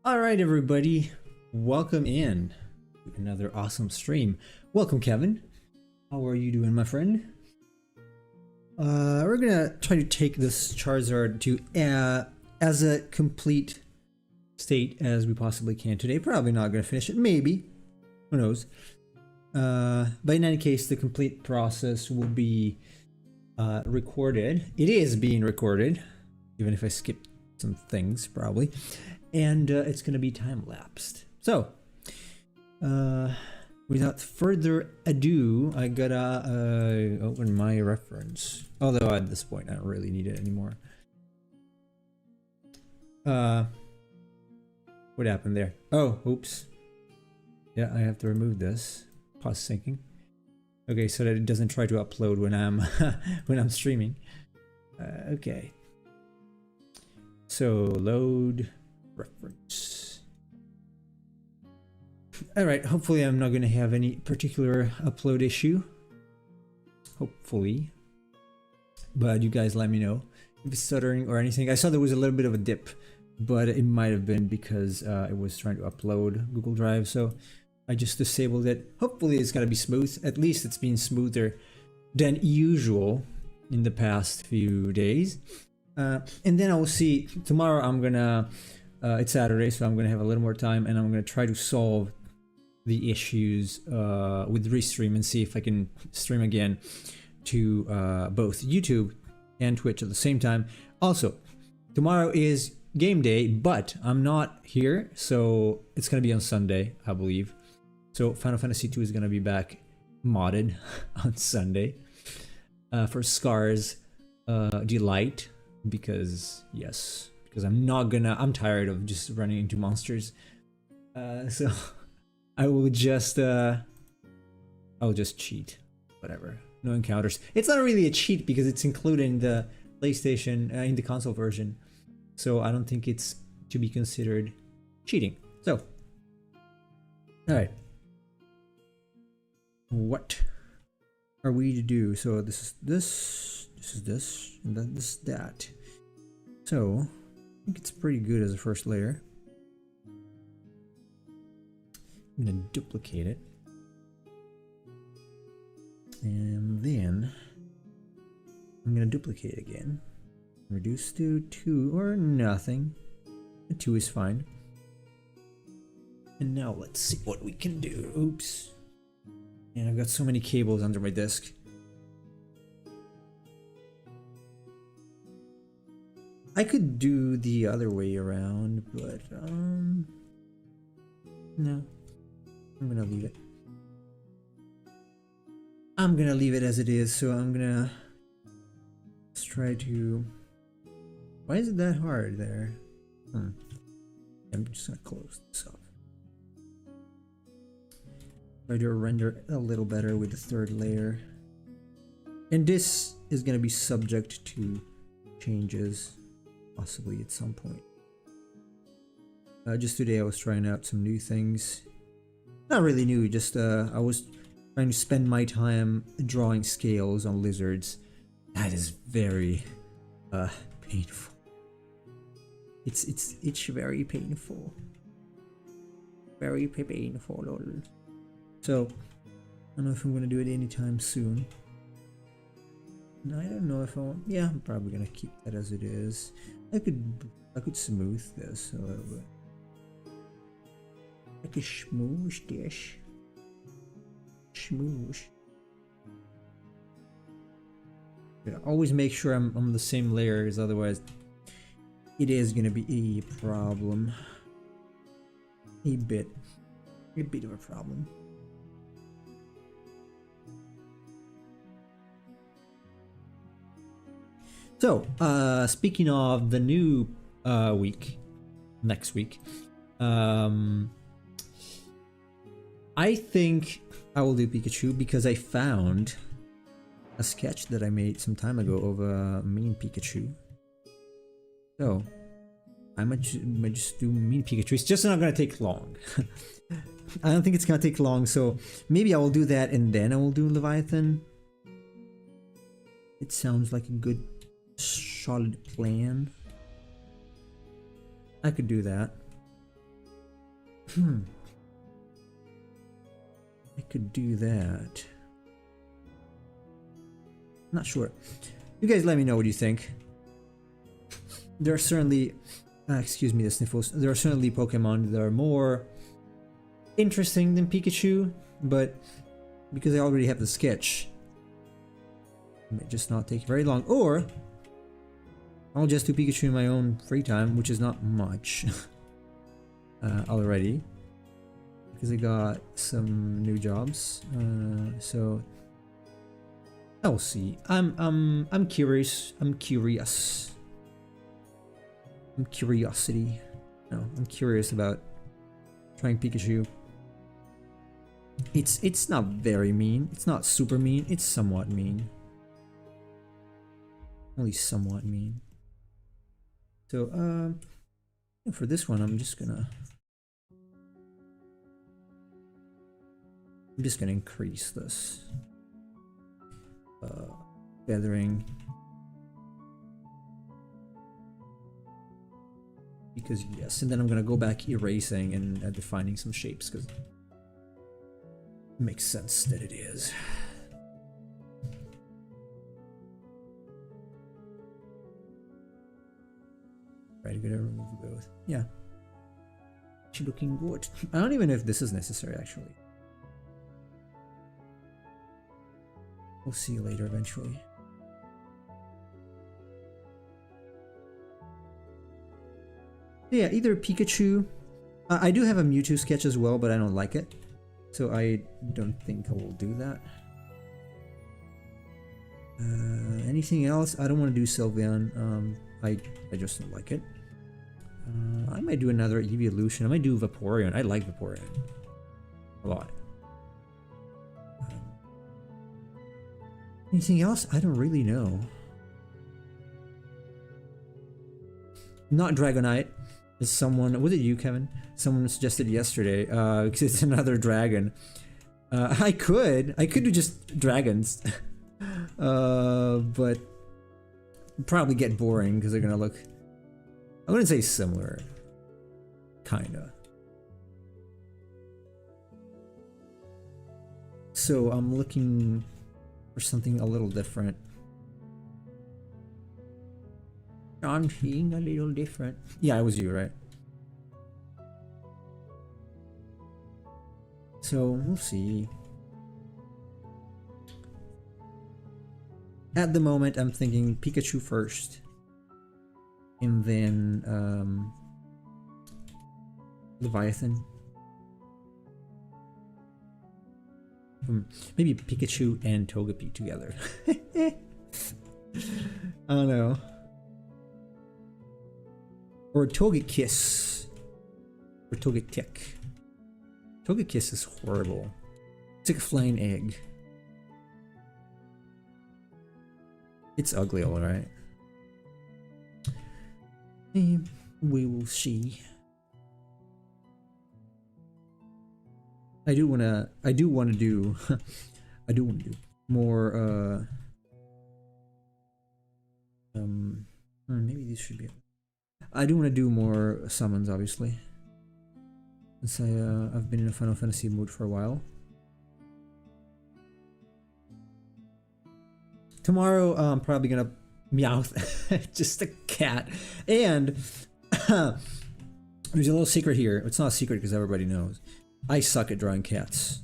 All right, everybody, welcome in to another awesome stream. Welcome, Kevin. How are you doing, my friend? We're gonna try to take this Charizard to as a complete state as we possibly can today. Probably not gonna finish it, maybe. Who knows? But in any case, the complete process will be recorded. It is being recorded, even if I skip some things, probably. And it's going to be time-lapsed. So, without further ado, I gotta open my reference. Although at this point, I don't really need it anymore. What happened there? Oh, oops. Yeah, I have to remove this. Pause syncing. Okay, so that it doesn't try to upload when I'm when I'm streaming. Okay. So load reference. Alright, hopefully I'm not going to have any particular upload issue. Hopefully. But you guys let me know if it's stuttering or anything. I saw there was a little bit of a dip, but it might have been because it was trying to upload Google Drive, so I just disabled it. Hopefully it's going to be smooth. At least it's been smoother than usual in the past few days. And then I will see tomorrow. I'm gonna it's Saturday, so I'm gonna have a little more time, and I'm gonna try to solve the issues with Restream and see if I can stream again to both YouTube and Twitch at the same time. Also, tomorrow is game day, but I'm not here, so it's gonna be on Sunday, I believe. So Final Fantasy 2 is gonna be back modded on Sunday for Scar's delight. Because yes, because I'm tired of just running into monsters, so I'll just cheat, whatever, no encounters. It's not really a cheat because it's included in the PlayStation in the console version, so I don't think it's to be considered cheating. So all right, what are we to do? So this is this, and then this is that. So I think it's pretty good as a first layer. I'm gonna duplicate it, and then I'm gonna duplicate it again. Reduce to 2 or nothing. The 2 is fine. And now let's see what we can do. Oops. And I've got so many cables under my desk. I could do the other way around, but no, I'm gonna leave it. I'm gonna leave it as it is, so I'm gonna let's try to. Why is it that hard there? I'm just gonna close this up. Try to render a little better with the third layer, and this is gonna be subject to changes. Possibly at some point. Just today I was trying out some new things. Not really new, just I was trying to spend my time drawing scales on lizards. That is very painful. It's very painful. Very painful, lol. So I don't know if I'm gonna do it anytime soon. No, I don't know if I want. Yeah, I'm probably gonna keep that as it is. I could smooth this a little bit. I could smoosh this. Smoosh. Yeah, always make sure I'm on the same layer, because otherwise it is gonna be a problem. A bit of a problem. So, speaking of the new week, next week, I think I will do Pikachu because I found a sketch that I made some time ago of a mean Pikachu. So, I might just do mean Pikachu. It's just not gonna take long. I don't think it's gonna take long, so maybe I will do that and then I will do Leviathan. It sounds like a good solid plan. I could do that. I could do that. Not sure. You guys let me know what you think. There are certainly, excuse me the sniffles, there are certainly Pokemon that are more interesting than Pikachu, but because I already have the sketch, it may just not take very long. Or I'll just do Pikachu in my own free time, which is not much already, because I got some new jobs. So I'll see. I'm curious. I'm curious. I'm curiosity. No, I'm curious about trying Pikachu. It's not very mean. It's not super mean. It's somewhat mean. Only somewhat mean. So for this one, I'm just gonna increase this. Feathering. Because yes, and then I'm gonna go back erasing and defining some shapes because it makes sense that it is. Right, gotta remove both. Yeah. She's looking good. I don't even know if this is necessary actually. We'll see later eventually. Yeah, either Pikachu. I do have a Mewtwo sketch as well, but I don't like it. So I don't think I will do that. Anything else? I don't want to do Sylveon. I just don't like it. I might do another evolution. I might do Vaporeon. I like Vaporeon a lot. Anything else? I don't really know. Not Dragonite. As someone, was it you, Kevin? Someone suggested yesterday, because it's another dragon. I could do just dragons, but probably get boring because they're gonna look. I wouldn't say similar, kinda. So I'm looking for something a little different. I'm seeing a little different. Yeah, it was you, right? So we'll see. At the moment, I'm thinking Pikachu first, and then Leviathan. Maybe Pikachu and Togepi together. I don't know. Or Togekiss. Or Togetic. Togekiss is horrible. It's like a flying egg. It's ugly, alright. We will see. I do wanna do more maybe these should be. I do want to do more summons, obviously, since I've been in a Final Fantasy mood for a while. Tomorrow, I'm probably gonna Meowth, just a cat, and there's a little secret here. It's not a secret because everybody knows. I suck at drawing cats.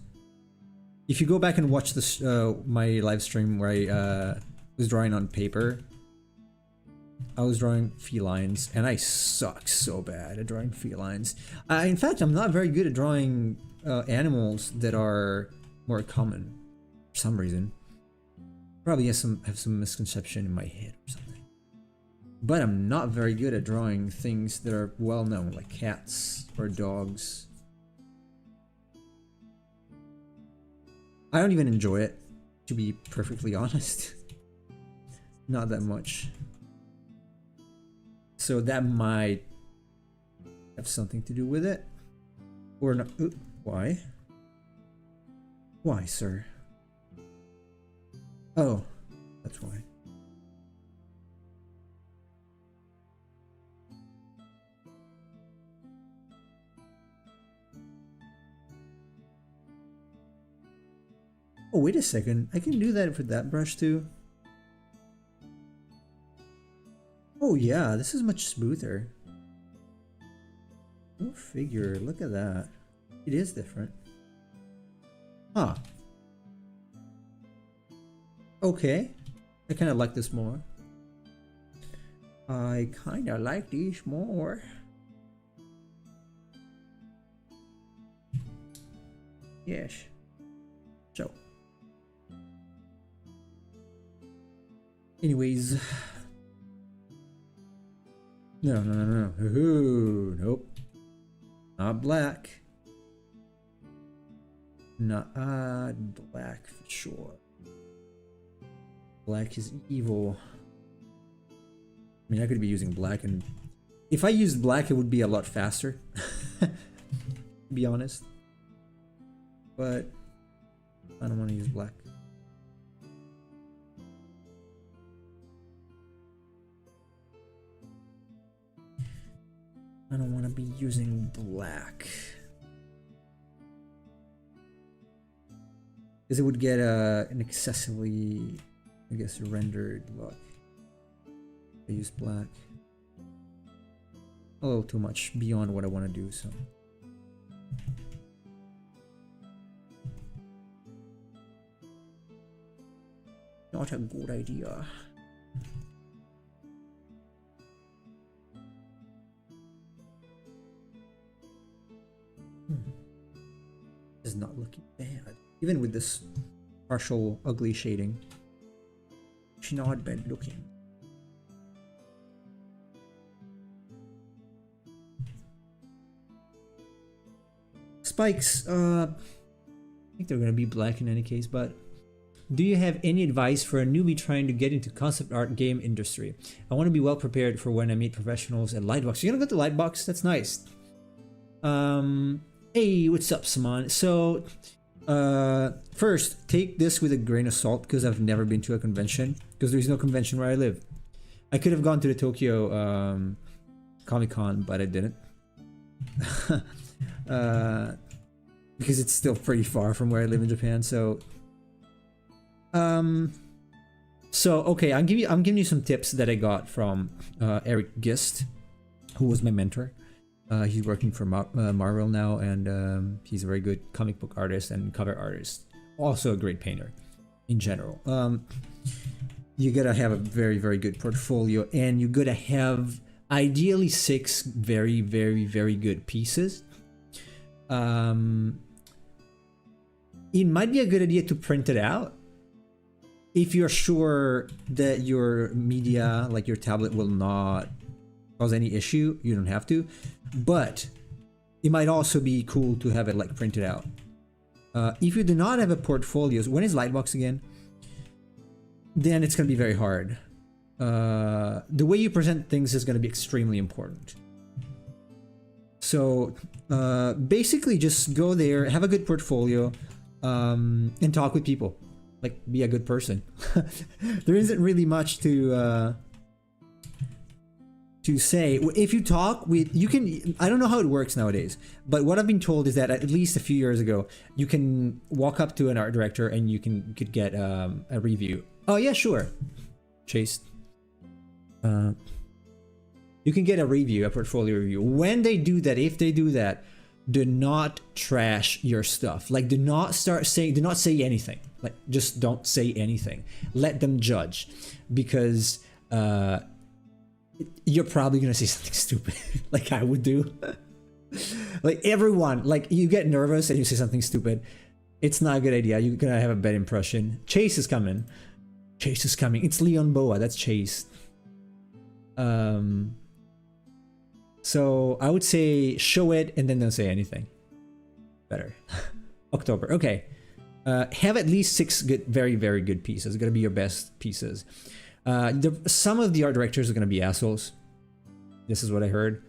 If you go back and watch this, my live stream where I was drawing on paper. I was drawing felines, and I suck so bad at drawing felines. In fact, I'm not very good at drawing animals that are more common for some reason. Probably have some misconception in my head or something. But I'm not very good at drawing things that are well known, like cats or dogs. I don't even enjoy it, to be perfectly honest. Not that much. So that might have something to do with it. Or not. Why? Why, sir? Oh, that's why. Oh, wait a second. I can do that for that brush too. Oh yeah, this is much smoother. Go figure, look at that. It is different. Huh. Okay. I kind of like this more. I kind of like these more. Yes. So. Anyways. No. Ooh, nope. Not black. Not black for sure. Black is evil. I mean, I could be using black, and if I used black, it would be a lot faster. To be honest. But I don't want to use black. I don't want to be using black. Because it would get an excessively, I guess, rendered look. I use black. A little too much beyond what I want to do, so. Not a good idea. Is not looking bad. Even with this partial ugly shading. It's not bad looking. Spikes, I think they're gonna be black in any case, but do you have any advice for a newbie trying to get into concept art game industry? I want to be well prepared for when I meet professionals at Lightbox. You're gonna go to Lightbox? That's nice. Hey, what's up, Saman? So, first, take this with a grain of salt because I've never been to a convention because there's no convention where I live. I could have gone to the Tokyo Comic-Con, but I didn't. Because it's still pretty far from where I live in Japan, so okay, I'm giving you some tips that I got from Eric Gist, who was my mentor. He's working for Marvel now, and he's a very good comic book artist and cover artist. Also a great painter in general. You gotta have a very, very good portfolio, and you gotta have ideally 6 very, very, very good pieces. It might be a good idea to print it out if you're sure that your media, like your tablet, will not cause any issue. You don't have to, but it might also be cool to have it like printed out. If you do not have a portfolio, when is Lightbox again? Then it's gonna be very hard. The way you present things is gonna be extremely important. So basically just go there, have a good portfolio, and talk with people. Like, be a good person. There isn't really much to say. If you talk with, you can, I don't know how it works nowadays, but what I've been told is that at least a few years ago, you can walk up to an art director and you could get a review. Oh yeah, sure. Chase. You can get a review, a portfolio review. When they do that, if they do that, do not trash your stuff. Like, do not say anything. Like, just don't say anything. Let them judge, because you're probably gonna say something stupid, like I would do. Like everyone, like you get nervous and you say something stupid. It's not a good idea. You're gonna have a bad impression. Chase is coming. Chase is coming. It's Leon Boa. That's Chase. So I would say show it and then don't say anything. Better. October. Okay. Have at least 6 good, very, very good pieces. It's gonna be your best pieces. Some of the art directors are gonna be assholes. This is what I heard.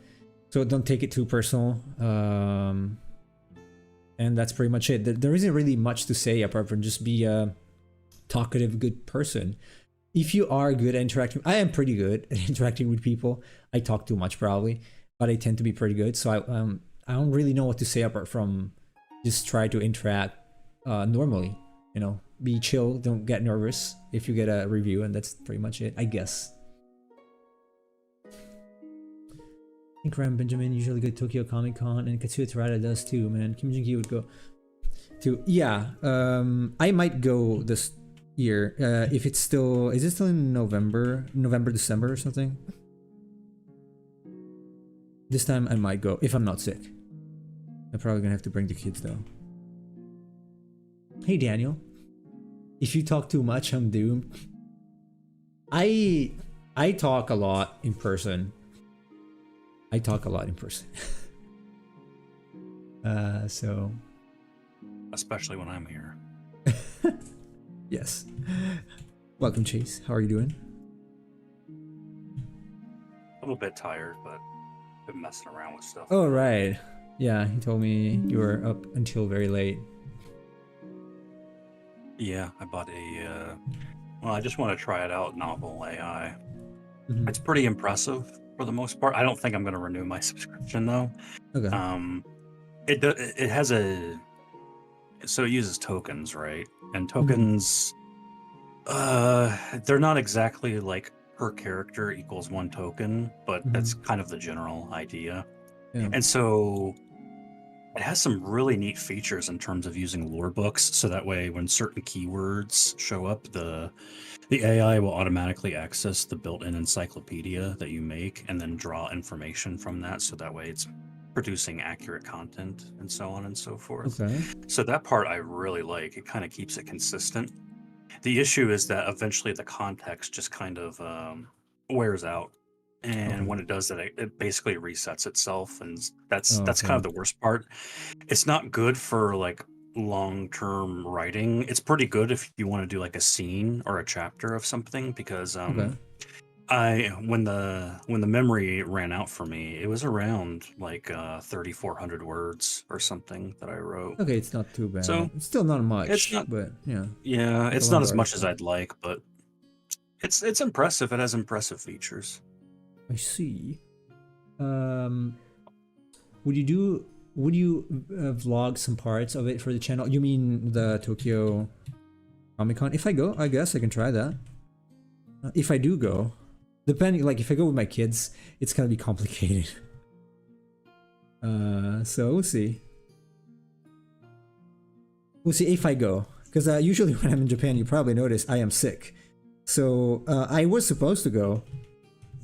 So don't take it too personal. And that's pretty much it. There isn't really much to say apart from just be a talkative, good person. If you are good at interacting, I am pretty good at interacting with people. I talk too much probably, but I tend to be pretty good. So I don't really know what to say apart from just try to interact normally, you know, be chill. Don't get nervous if you get a review, and that's pretty much it, I guess. I think Ram Benjamin usually go to Tokyo Comic Con, and Katsuya Terada does too, man. Kim Jin-ki would go to, yeah. I might go this year if it's still. Is it still in November, December or something? This time I might go if I'm not sick. I'm probably gonna have to bring the kids though. Hey Daniel, if you talk too much, I'm doomed. I talk a lot in person. So. Especially when I'm here. Yes. Welcome, Chase. How are you doing? A little bit tired, but been messing around with stuff. Oh, right. Yeah, he told me you were up until very late. Yeah, I bought a, well, I just want to try it out, Novel AI. Mm-hmm. It's pretty impressive for the most part. I don't think I'm going to renew my subscription, though. Okay. It has a... So it uses tokens, right? And tokens, they're not exactly like per character equals 1 token, but that's kind of the general idea. Yeah. And so it has some really neat features in terms of using lore books, so that way when certain keywords show up, the AI will automatically access the built-in encyclopedia that you make and then draw information from that, so that way it's producing accurate content and so on and so forth. Okay. So that part I really like. It kind of keeps it consistent. The issue is that eventually the context just kind of wears out. And when it does that, it basically resets itself. And that's kind of the worst part. It's not good for like long-term writing. It's pretty good if you want to do like a scene or a chapter of something, because when the memory ran out for me, it was around like 3,400 words or something that I wrote. Okay, it's not too bad. So it's still not much. It's not, but yeah. Yeah, it's not as much as I'd like, but it's impressive. It has impressive features. I see. Would you vlog some parts of it for the channel? You mean the Tokyo Comic Con? If I go, I guess I can try that. If I do go. Depending, like if I go with my kids, it's gonna be complicated. So we'll see. We'll see if I go, because usually when I'm in Japan, you probably notice I am sick. So I was supposed to go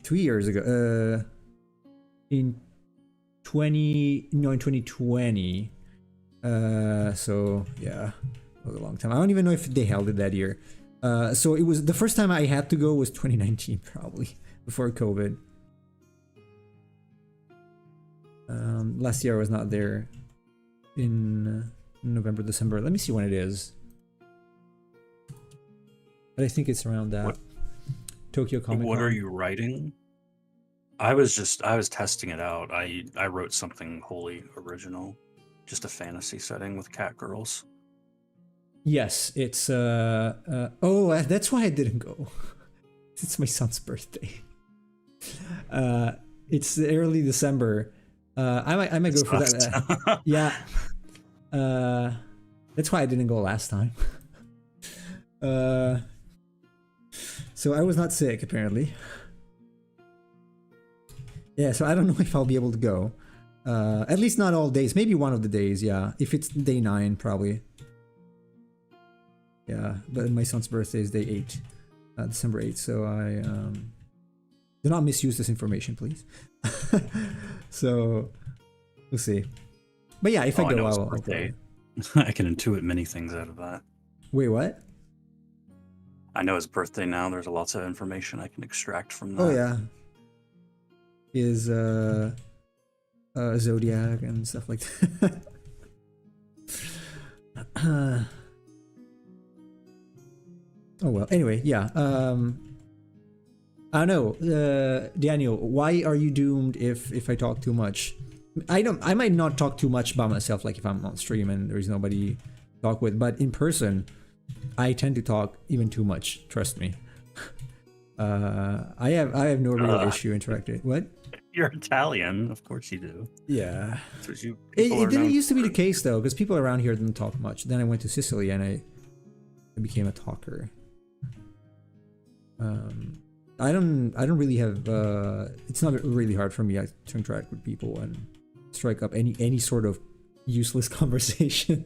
2 years ago. In 2020. So yeah, it was a long time. I don't even know if they held it that year. So it was the first time I had to go was 2019, probably before COVID. Last year I was not there in November, December. Let me see when it is. But I think it's around that. Tokyo Comic Con. What are you writing? I was testing it out. I wrote something wholly original, just a fantasy setting with cat girls. Yes, it's oh, that's why I didn't go. It's my son's birthday. It's early December. I might go for that. Yeah. That's why I didn't go last time. So I was not sick apparently. Yeah, so I don't know if I'll be able to go. At least not all days. Maybe one of the days, yeah. If it's day 9, probably. Yeah, but my son's birthday is day 8, December 8th. So I do not misuse this information, please. So we'll see. But yeah, if I go, I'll go. I can intuit many things out of that. Wait, what? I know his birthday now. There's lots of information I can extract from that. Oh yeah. Is zodiac and stuff like that. Oh well. Anyway, yeah. I don't know, Daniel. Why are you doomed if I talk too much? I might not talk too much by myself, like if I'm on stream and there's nobody to talk with. But in person, I tend to talk even too much. Trust me. I have no real issue interacting. What? You're Italian, of course you do. Yeah. That's what it didn't used to be the case though, because people around here didn't talk much. Then I went to Sicily and it I became a talker. I don't really have. It's not really hard for me to interact with people and strike up any sort of useless conversation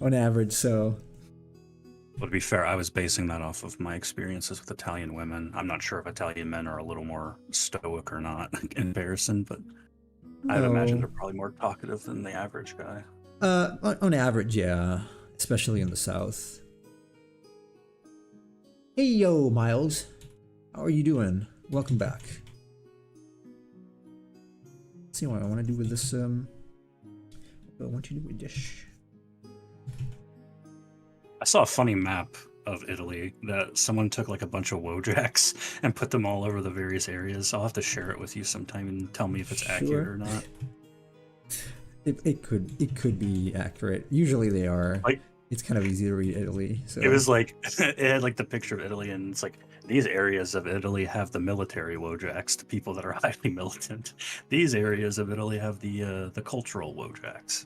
on average. So. But to be fair, I was basing that off of my experiences with Italian women. I'm not sure if Italian men are a little more stoic or not in comparison, but I'd imagine they're probably more talkative than the average guy. On average, yeah, especially in the South. Hey, yo, Miles, how are you doing? Welcome back. Let's see what I want to do with this. What I want to do with this. I saw a funny map of Italy that someone took like a bunch of Wojaks and put them all over the various areas. I'll have to share it with you sometime and tell me if it's accurate or not. It could be accurate. Usually they are. Like, it's kind of easy to read Italy. So. It was like it had like the picture of Italy, and it's like these areas of Italy have the military Wojaks, the people that are highly militant. These areas of Italy have the cultural Wojaks.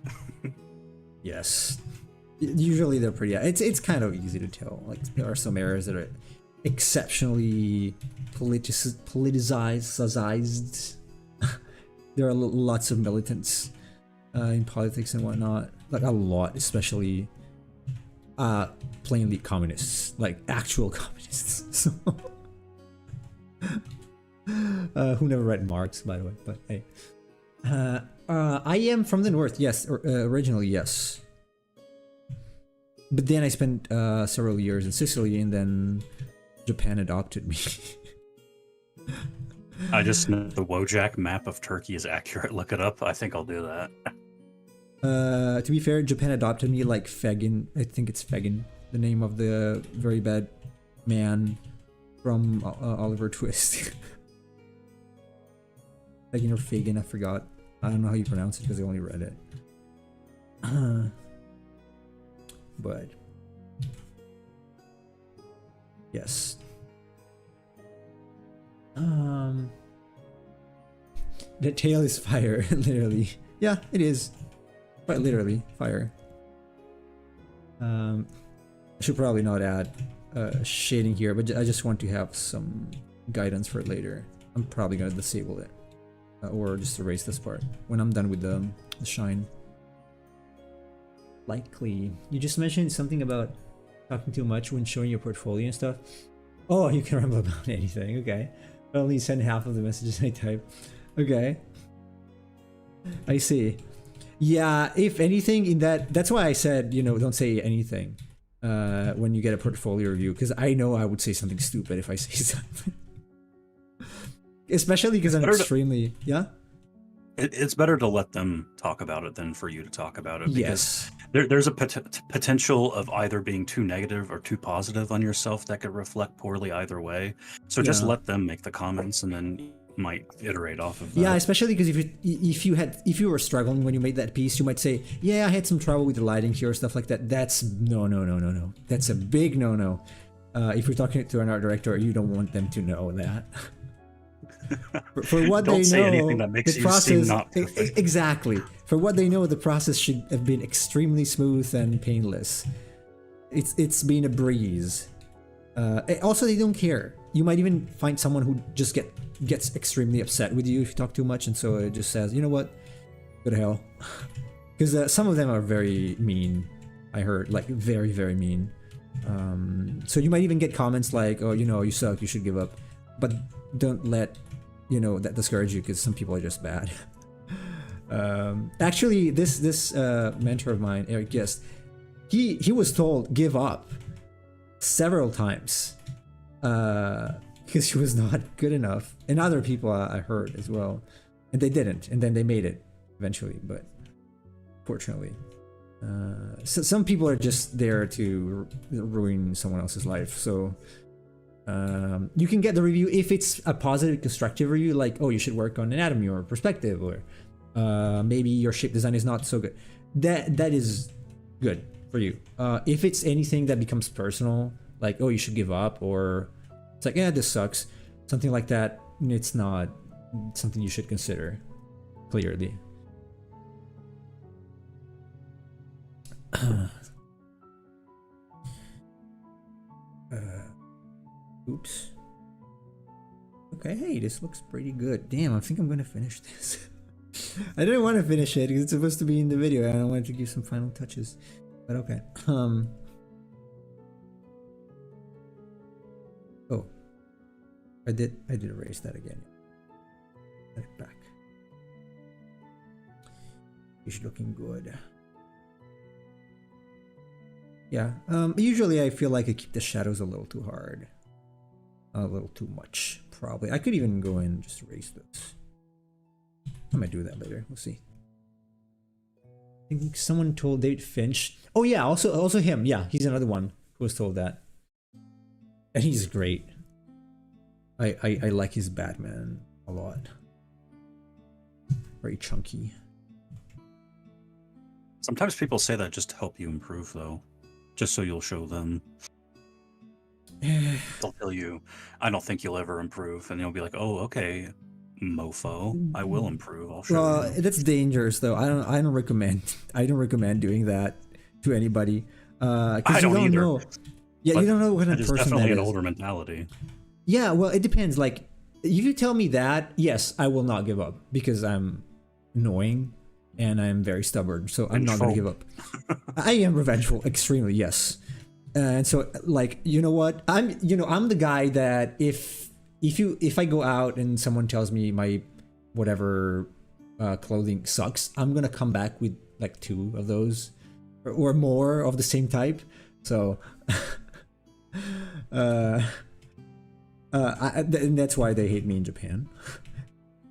Yes. Usually they're pretty. It's kind of easy to tell. Like there are some areas that are exceptionally politicized. There are lots of militants in politics and whatnot. Like a lot, especially plainly communists, like actual communists. So, who never read Marx, by the way. But hey, I am from the north. Yes, originally yes. But then I spent several years in Sicily, and then Japan adopted me. I just know the Wojak map of Turkey is accurate. Look it up. I think I'll do that. To be fair, Japan adopted me like Fagin. I think it's Fagin, the name of the very bad man from Oliver Twist. Fagin or Fagin, I forgot. I don't know how you pronounce it because I only read it. But yes, the tail is fire. Literally, yeah, it is quite literally fire. I should probably not add shading here, but I just want to have some guidance for it later. I'm probably gonna disable it or just erase this part when I'm done with the shine. Likely. You just mentioned something about talking too much when showing your portfolio and stuff. Oh, you can ramble about anything. Okay. I only send half of the messages I type. Okay. I see. Yeah, if anything in that's why I said, don't say anything when you get a portfolio review, because I know I would say something stupid if I say something. Especially because I'm extremely... Yeah? It's better to let them talk about it than for you to talk about it, because yes. there's a potential of either being too negative or too positive on yourself that could reflect poorly either way. So just let them make the comments, and then you might iterate off of that. Yeah, especially because if you were struggling when you made that piece, you might say, yeah, I had some trouble with the lighting here or stuff like that. That's no. That's a big no. If you're talking to an art director, you don't want them to know that. For what Don't they say know, anything that makes the you process, seem not perfect. Exactly. For what they know, the process should have been extremely smooth and painless. It's been a breeze. Also, they don't care. You might even find someone who just gets extremely upset with you if you talk too much, and so it just says, you know what, go to hell. Because some of them are very mean. I heard, like very, very mean. So you might even get comments like, oh, you suck, you should give up. But don't let that discourage you, because some people are just bad. Actually, this mentor of mine, Eric Guest, he was told give up several times because he was not good enough, and other people I heard as well, and they didn't, and then they made it eventually, but fortunately. So some people are just there to ruin someone else's life, so you can get the review if it's a positive, constructive review, like, oh, you should work on anatomy or perspective, or maybe your shape design is not so good. That is good for you. If it's anything that becomes personal, like, oh, you should give up, or it's like, yeah, this sucks, something like that, it's not something you should consider, clearly. Okay, hey, this looks pretty good. Damn, I think I'm gonna finish this. I didn't want to finish it because it's supposed to be in the video and I wanted to give some final touches. But okay. Oh. I did erase that again. Put it back. It's looking good. Yeah. Usually I feel like I keep the shadows a little too hard. A little too much, probably. I could even go in and just erase this. I might do that later. We'll see. I think someone told David Finch. Oh yeah, also him. Yeah, he's another one who was told that. And he's great. I like his Batman a lot. Very chunky. Sometimes people say that just to help you improve, though. Just so you'll show them. They'll tell you, I don't think you'll ever improve. And you'll be like, oh, okay, mofo. I will improve. I'll show you. That's dangerous, though. I don't recommend doing that to anybody. I don't either. Know. Yeah, you don't know what a person that is. It's definitely an older mentality. Yeah, well, it depends. Like, if you tell me that, yes, I will not give up because I'm annoying and I'm very stubborn. So I'm not going to give up. I am revengeful, extremely, yes. And so, like, you know what? I'm the guy that if I go out and someone tells me my whatever clothing sucks, I'm gonna come back with like 2 of those or more of the same type. So, and that's why they hate me in Japan,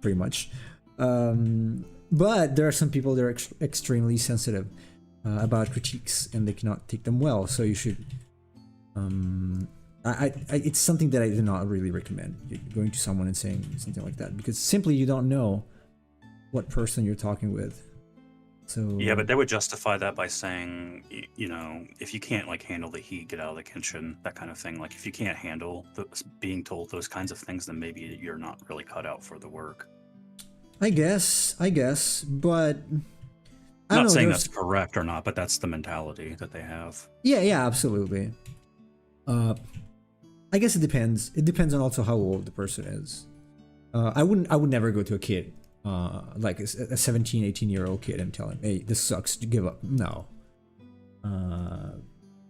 pretty much. But there are some people that are extremely sensitive about critiques and they cannot take them well. So you should. It's something that I do not really recommend going to someone and saying something like that because simply you don't know what person you're talking with. So yeah, but they would justify that by saying, you know, if you can't like handle the heat, get out of the kitchen, that kind of thing. Like if you can't handle being told those kinds of things, then maybe you're not really cut out for the work. I guess, but I'm not saying that's correct or not, but that's the mentality that they have. Yeah, absolutely. I guess it depends. It depends on also how old the person is. I would never go to a kid, like a 17, 18-year-old kid and tell him, hey, this sucks, give up. No. I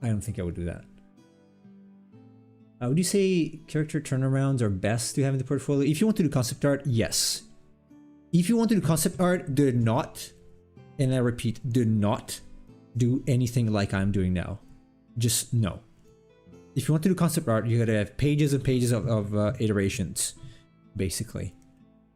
don't think I would do that. Would you say character turnarounds are best to have in the portfolio? If you want to do concept art, yes. If you want to do concept art, do not, and I repeat, do not do anything like I'm doing now. Just no. If you want to do concept art, you gotta have pages and pages of iterations, basically.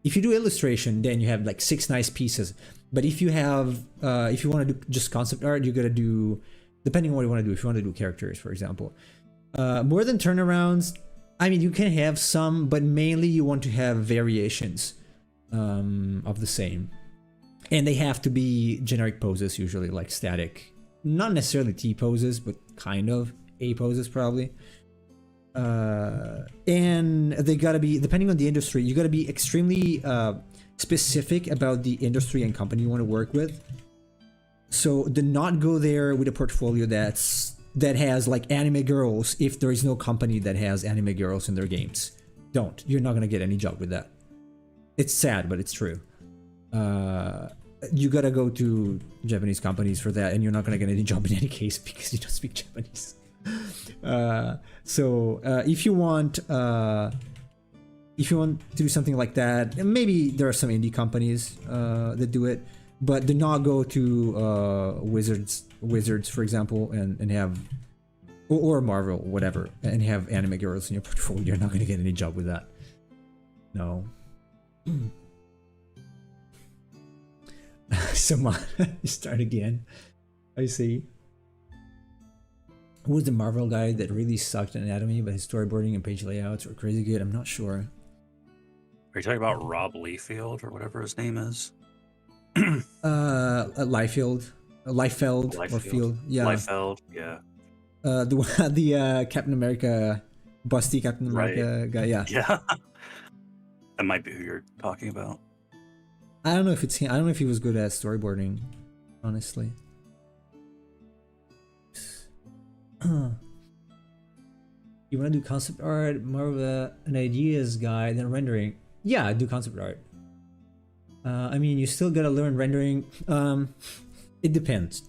If you do illustration, then you have like 6 nice pieces. But if you have, if you want to do just concept art, you gotta do, depending on what you want to do. If you want to do characters, for example, more than turnarounds, I mean, you can have some, but mainly you want to have variations of the same, and they have to be generic poses, usually like static, not necessarily T poses, but kind of. A poses probably, and they gotta be, depending on the industry, you gotta be extremely specific about the industry and company you want to work with. So do not go there with a portfolio that has like anime girls if there is no company that has anime girls in their games. Don't. You're not gonna get any job with that. It's sad, but it's true. You gotta go to Japanese companies for that, and you're not gonna get any job in any case because you don't speak Japanese. So if you want to do something like that, and maybe there are some indie companies that do it, but do not go to Wizards, for example, and have, or Marvel, whatever, and have anime girls in your portfolio. You're not going to get any job with that. No. So start again. I see. Who was the Marvel guy that really sucked at anatomy, but his storyboarding and page layouts were crazy good? I'm not sure. Are you talking about Rob Liefeld or whatever his name is? Liefeld or Field? Yeah. Liefeld, yeah. The Captain America, busty Captain America guy. Yeah. Yeah. That might be who you're talking about. I don't know if it's him. I don't know if he was good at storyboarding, honestly. You want to do concept art, more of an ideas guy than rendering? Yeah, do concept art. I mean, you still gotta learn rendering. It depends.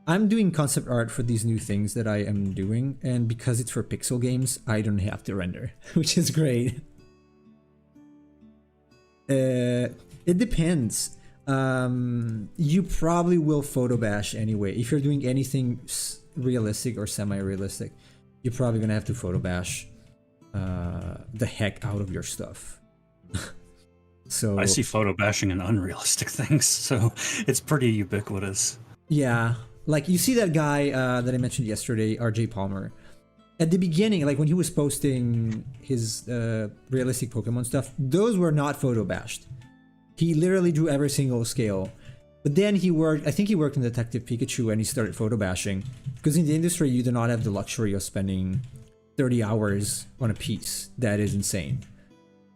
I'm doing concept art for these new things that I am doing, and because it's for pixel games, I don't have to render, which is great. It depends. You probably will photo bash anyway. If you're doing anything realistic or semi-realistic, you're probably gonna have to photo bash the heck out of your stuff. So I see photo bashing in unrealistic things, so it's pretty ubiquitous. yeah, like you see that guy that I mentioned yesterday, RJ Palmer. At the beginning, like when he was posting his realistic Pokemon stuff, those were not photo bashed. He literally drew every single scale. But then he worked, I think he worked in Detective Pikachu, and he started photo bashing. Because in the industry, you do not have the luxury of spending 30 hours on a piece. That is insane.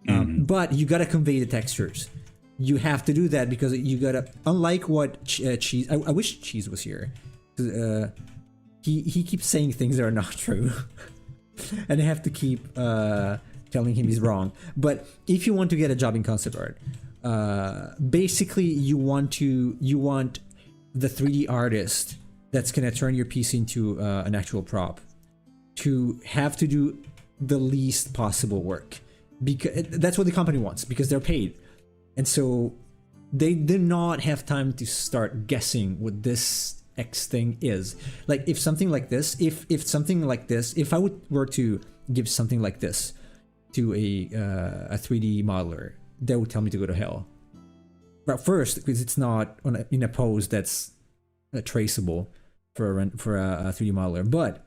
But you gotta convey the textures. You have to do that because you gotta, unlike what Cheese, I wish Cheese was here. He keeps saying things that are not true. And I have to keep telling him he's wrong. But if you want to get a job in concept art, basically you want the 3D artist that's gonna turn your piece into an actual prop to have to do the least possible work, because that's what the company wants, because they're paid. And so they do not have time to start guessing what this X thing is. Like if something like this, if I were to give something like this to a 3D modeler, they would tell me to go to hell. But first, because it's not in a pose that's traceable for a 3D modeler. But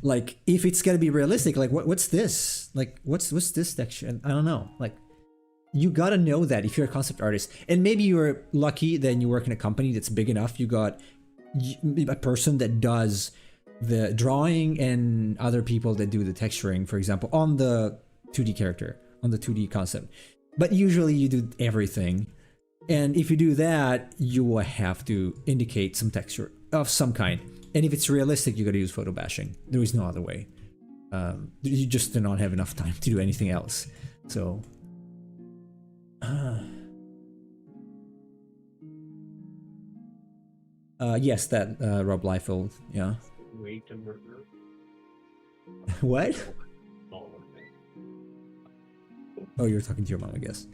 like if it's gotta be realistic, like what's this? Like what's this texture? I don't know. Like you gotta know that if you're a concept artist, and maybe you're lucky then you work in a company that's big enough. You got a person that does the drawing and other people that do the texturing, for example, on the 2D character, on the 2D concept. But usually you do everything. And if you do that, you will have to indicate some texture of some kind. And if it's realistic, you gotta use photo bashing. There is no other way. You just do not have enough time to do anything else. So... yes, that Rob Liefeld, yeah. Wait a murder. What? Oh, you're talking to your mom, I guess.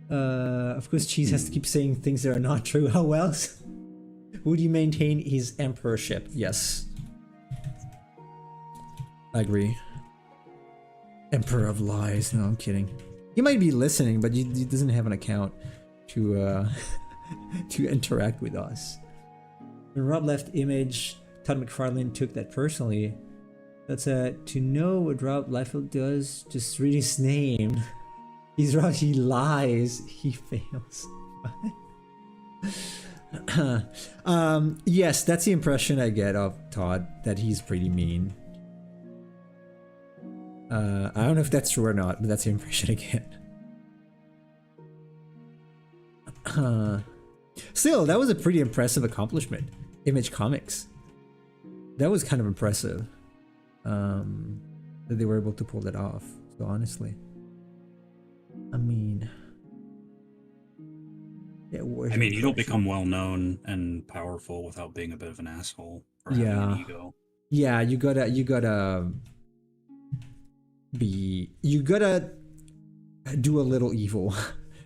Of course, Cheese has to keep saying things that are not true. How else would you maintain his emperorship? Yes. I agree. Emperor of lies. No, I'm kidding. He might be listening, but he doesn't have an account to to interact with us. When Rob left Image, Todd McFarlane took that personally. That's to know what Rob Liefeld does, just read his name. He's wrong, he lies, he fails. Yes, that's the impression I get of Todd, that he's pretty mean. I don't know if that's true or not, but that's the impression I get. Still, that was a pretty impressive accomplishment. Image Comics. That was kind of impressive. That they were able to pull that off. So honestly, I mean, yeah. I mean, you don't become well known and powerful without being a bit of an asshole or having an ego. Yeah, you gotta do a little evil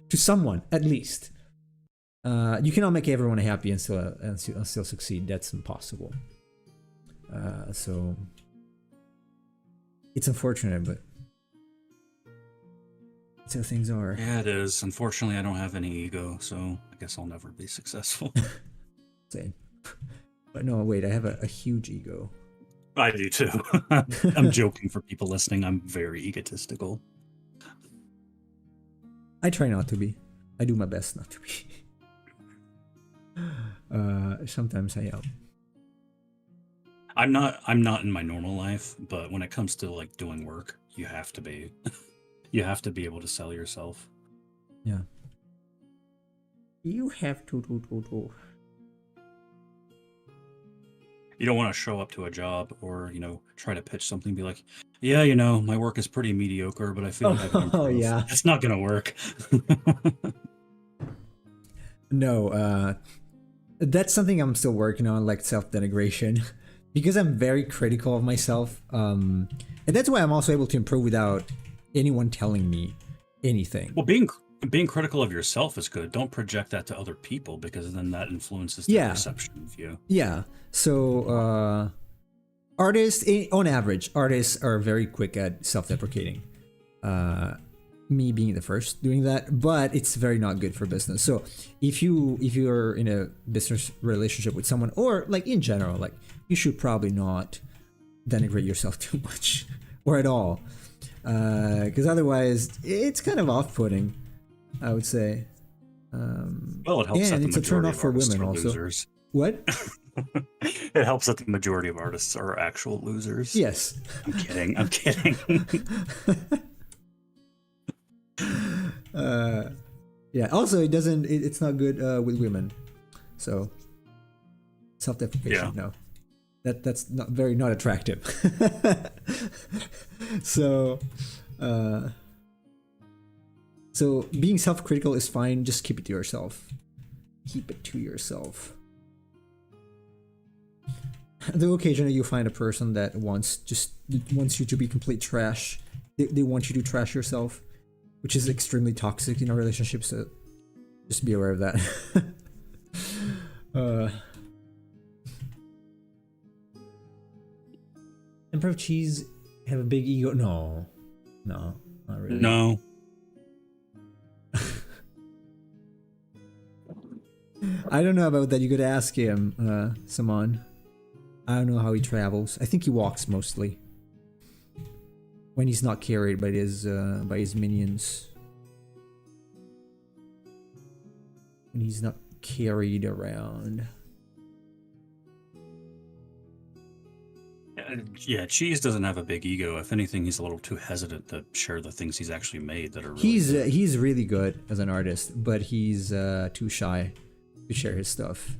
to someone at least. You cannot make everyone happy and still succeed. That's impossible. So it's unfortunate, but that's how things are. Yeah, it is. Unfortunately, I don't have any ego, so I guess I'll never be successful. Same. But no, wait, I have a huge ego. I do too. I'm joking for people listening. I'm very egotistical. I try not to be. I do my best not to be. Sometimes I am. I'm not in my normal life, but when it comes to like doing work, you have to be you have to be able to sell yourself. Yeah. You have to do. You don't want to show up to a job or, try to pitch something, be like, yeah, my work is pretty mediocre, but I feel like I can Oh, improve. yeah. It's not going to work. No, that's something I'm still working on, like self-denigration, because I'm very critical of myself. And that's why I'm also able to improve without anyone telling me anything. Well, being critical of yourself is good. Don't project that to other people, because then that influences their perception of you. Yeah. So artists, on average, artists are very quick at self-deprecating. Me being the first doing that, but it's very not good for business. So if you're in a business relationship with someone, or like in general, like you should probably not denigrate yourself too much or at all, because otherwise it's kind of off-putting, I would say. Well, it helps. And that it's a turn off for women also. Losers. What? It helps that the majority of artists are actual losers. Yes. I'm kidding. Yeah. Also, it's not good with women. So self-deprecation. No, that's not attractive. So being self-critical is fine. Just keep it to yourself. Keep it to yourself. Though occasionally you find a person that wants you to be complete trash. They want you to trash yourself, which is extremely toxic in a relationship, so just be aware of that. Emperor Cheese have a big ego? No, not really. No. I don't know about that. You could ask him, Saman. I don't know how he travels. I think he walks mostly. When he's not carried by his minions. When he's not carried around. Yeah, Cheese doesn't have a big ego. If anything, he's a little too hesitant to share the things he's actually made that are really good. He's really good as an artist, but he's too shy to share his stuff.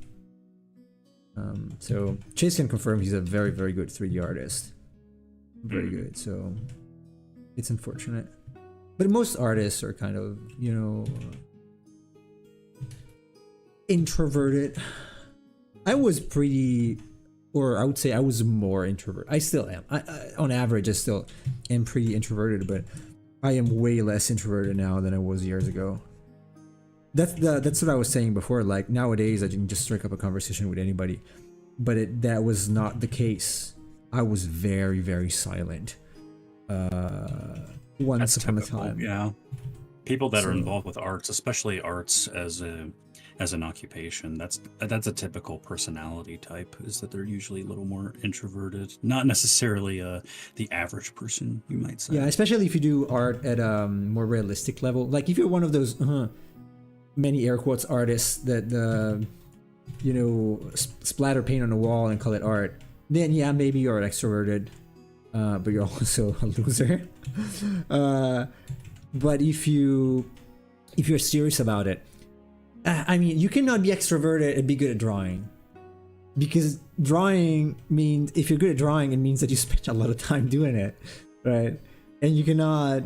So Chase can confirm he's a very, very good 3D artist. Very good. So it's unfortunate, but most artists are kind of, introverted. I was pretty, or I would say I was more introverted. I still am. On average, I still am pretty introverted, but I am way less introverted now than I was years ago. That's what I was saying before. Like nowadays, I can just strike up a conversation with anybody, but that was not the case. I was very, very silent. Once upon a time. Yeah, people that are involved with arts, especially arts as an occupation, that's a typical personality type, is that they're usually a little more introverted, not necessarily the average person, you might say. Yeah, especially if you do art at a more realistic level. Like if you're one of those many air quotes artists that splatter paint on a wall and call it art, then yeah, maybe you're extroverted. But you're also a loser. But if you're serious about it, I mean, you cannot be extroverted and be good at drawing, because drawing means, if you're good at drawing, it means that you spend a lot of time doing it, right? And you cannot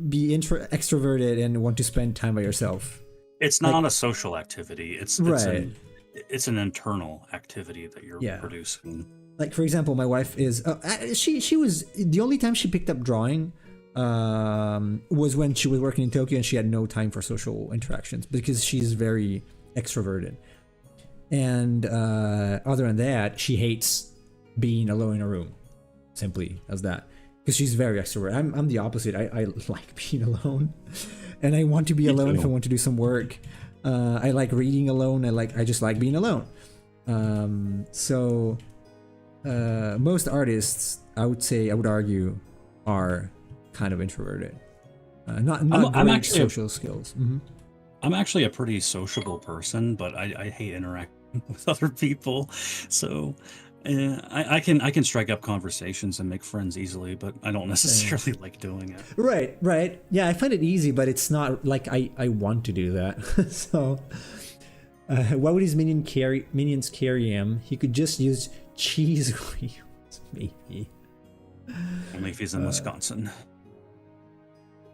be extroverted and want to spend time by yourself. It's not a social activity. It's an internal activity that you're producing. Like, for example, my wife is she was, the only time she picked up drawing was when she was working in Tokyo and she had no time for social interactions because she's very extroverted. And other than that, she hates being alone in a room, simply as that, because she's very extroverted. I'm the opposite. I like being alone, and I want to be alone if I want to do some work. I like reading alone. I just like being alone. So most artists, I would argue, are kind of introverted. Not great social skills. Mm-hmm. I'm actually a pretty sociable person, but I hate interacting with other people. So I can strike up conversations and make friends easily, but I don't necessarily like doing it. Right. Yeah, I find it easy, but it's not like I want to do that. So Why would his minions carry him? He could just use cheese wheels, maybe. Only if he's in Wisconsin.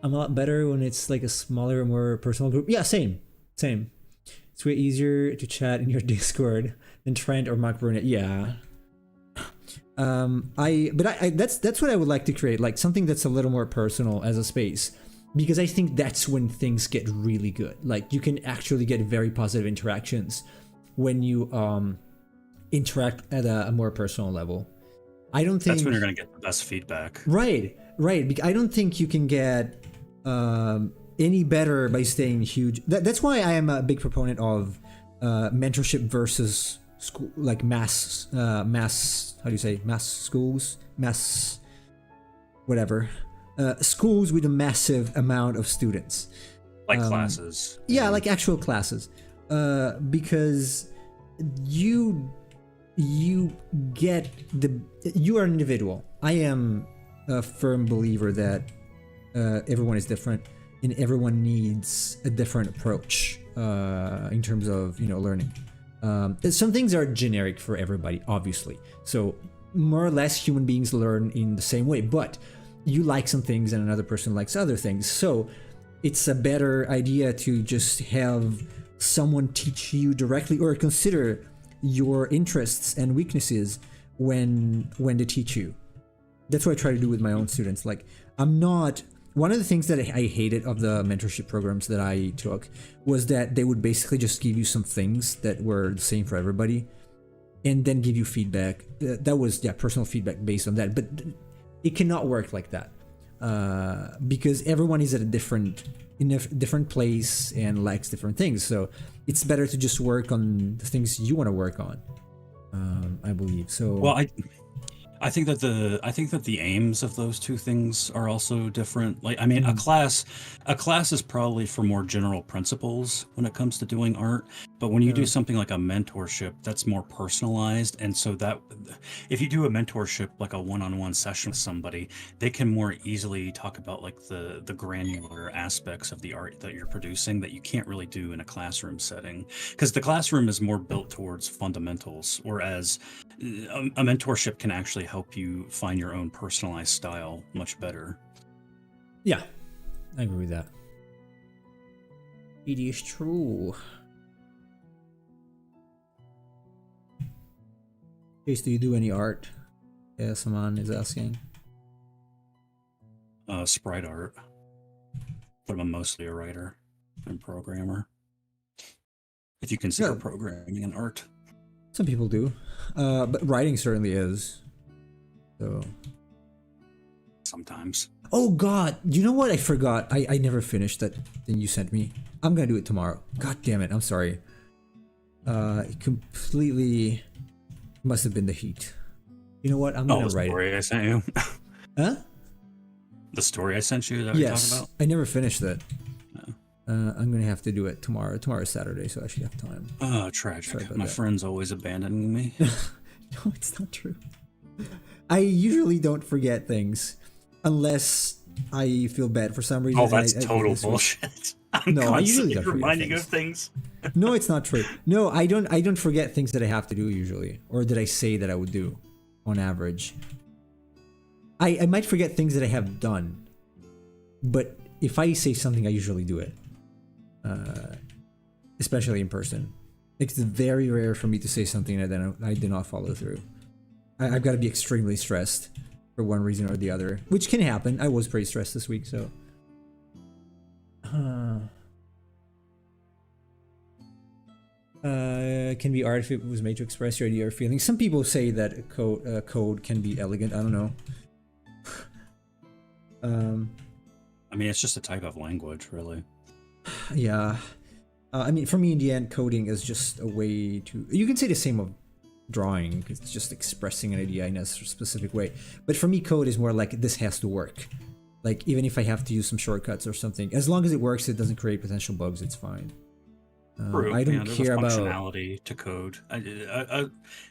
I'm a lot better when it's like a smaller, more personal group. Yeah, same. It's way easier to chat in your Discord than Trent or Mark Burnett. Yeah. That's what I would like to create, like something that's a little more personal as a space, because I think that's when things get really good. Like you can actually get very positive interactions when you interact at a more personal level. I don't think that's when you're going to get the best feedback. Right. I don't think you can get any better by staying huge. That's why I am a big proponent of mentorship versus school, like mass. How do you say mass schools? Mass, whatever. Schools with a massive amount of students. Like classes. Yeah, like actual classes. Because you get you are an individual. I am a firm believer that everyone is different and everyone needs a different approach in terms of learning. Some things are generic for everybody, obviously. So more or less human beings learn in the same way, but you like some things and another person likes other things. So it's a better idea to just have someone teach you directly or consider your interests and weaknesses when they teach you. That's what I try to do with my own students. Like one of the things that I hated of the mentorship programs that I took was that they would basically just give you some things that were the same for everybody and then give you feedback. That was personal feedback based on that, but it cannot work like that because everyone is at in a different place and likes different things. So it's better to just work on the things you want to work on. I believe so. Well, I think that the aims of those two things are also different. Like, I mean, a class is probably for more general principles when it comes to doing art. But when you do something like a mentorship, that's more personalized. And so that if you do a mentorship, like a one-on-one session with somebody, they can more easily talk about like the granular aspects of the art that you're producing that you can't really do in a classroom setting. Because the classroom is more built towards fundamentals, whereas a mentorship can actually help you find your own personalized style much better. Yeah, I agree with that. It is true. Chase, do you do any art? Yeah, someone is asking. Sprite art. But I'm mostly a writer and programmer. If you consider programming an art. Some people do. But writing certainly is. So sometimes. Oh god, you know what? I forgot. I never finished that thing you sent me. I'm gonna do it tomorrow. God damn it, I'm sorry. It completely must have been the heat. You know what? I'm gonna write it. The story I sent you. Huh? The story I sent you that we're talking about? I never finished that. I'm gonna have to do it tomorrow. Tomorrow's Saturday, so I should have time. Oh, tragic. My friend's always abandoning me. No, it's not true. I usually don't forget things unless I feel bad for some reason. Oh, that's total bullshit. No, I usually don't reminding of things. No, it's not true. No, I don't forget things that I have to do usually, or that I say that I would do on average. I might forget things that I have done, but if I say something, I usually do it. Especially in person. It's very rare for me to say something and then I do not follow through. I've got to be extremely stressed for one reason or the other, which can happen. I was pretty stressed this week, so. Can be art if it was made to express your idea or feeling. Some people say that code can be elegant. I don't know. I mean, it's just a type of language, really. Yeah. I mean, for me, in the end, coding is just a way to... You can say the same of drawing, because it's just expressing an idea in a specific way. But for me, code is more like, this has to work. Like, even if I have to use some shortcuts or something, as long as it works, it doesn't create potential bugs, it's fine. True. I don't There's a care about. functionality to code.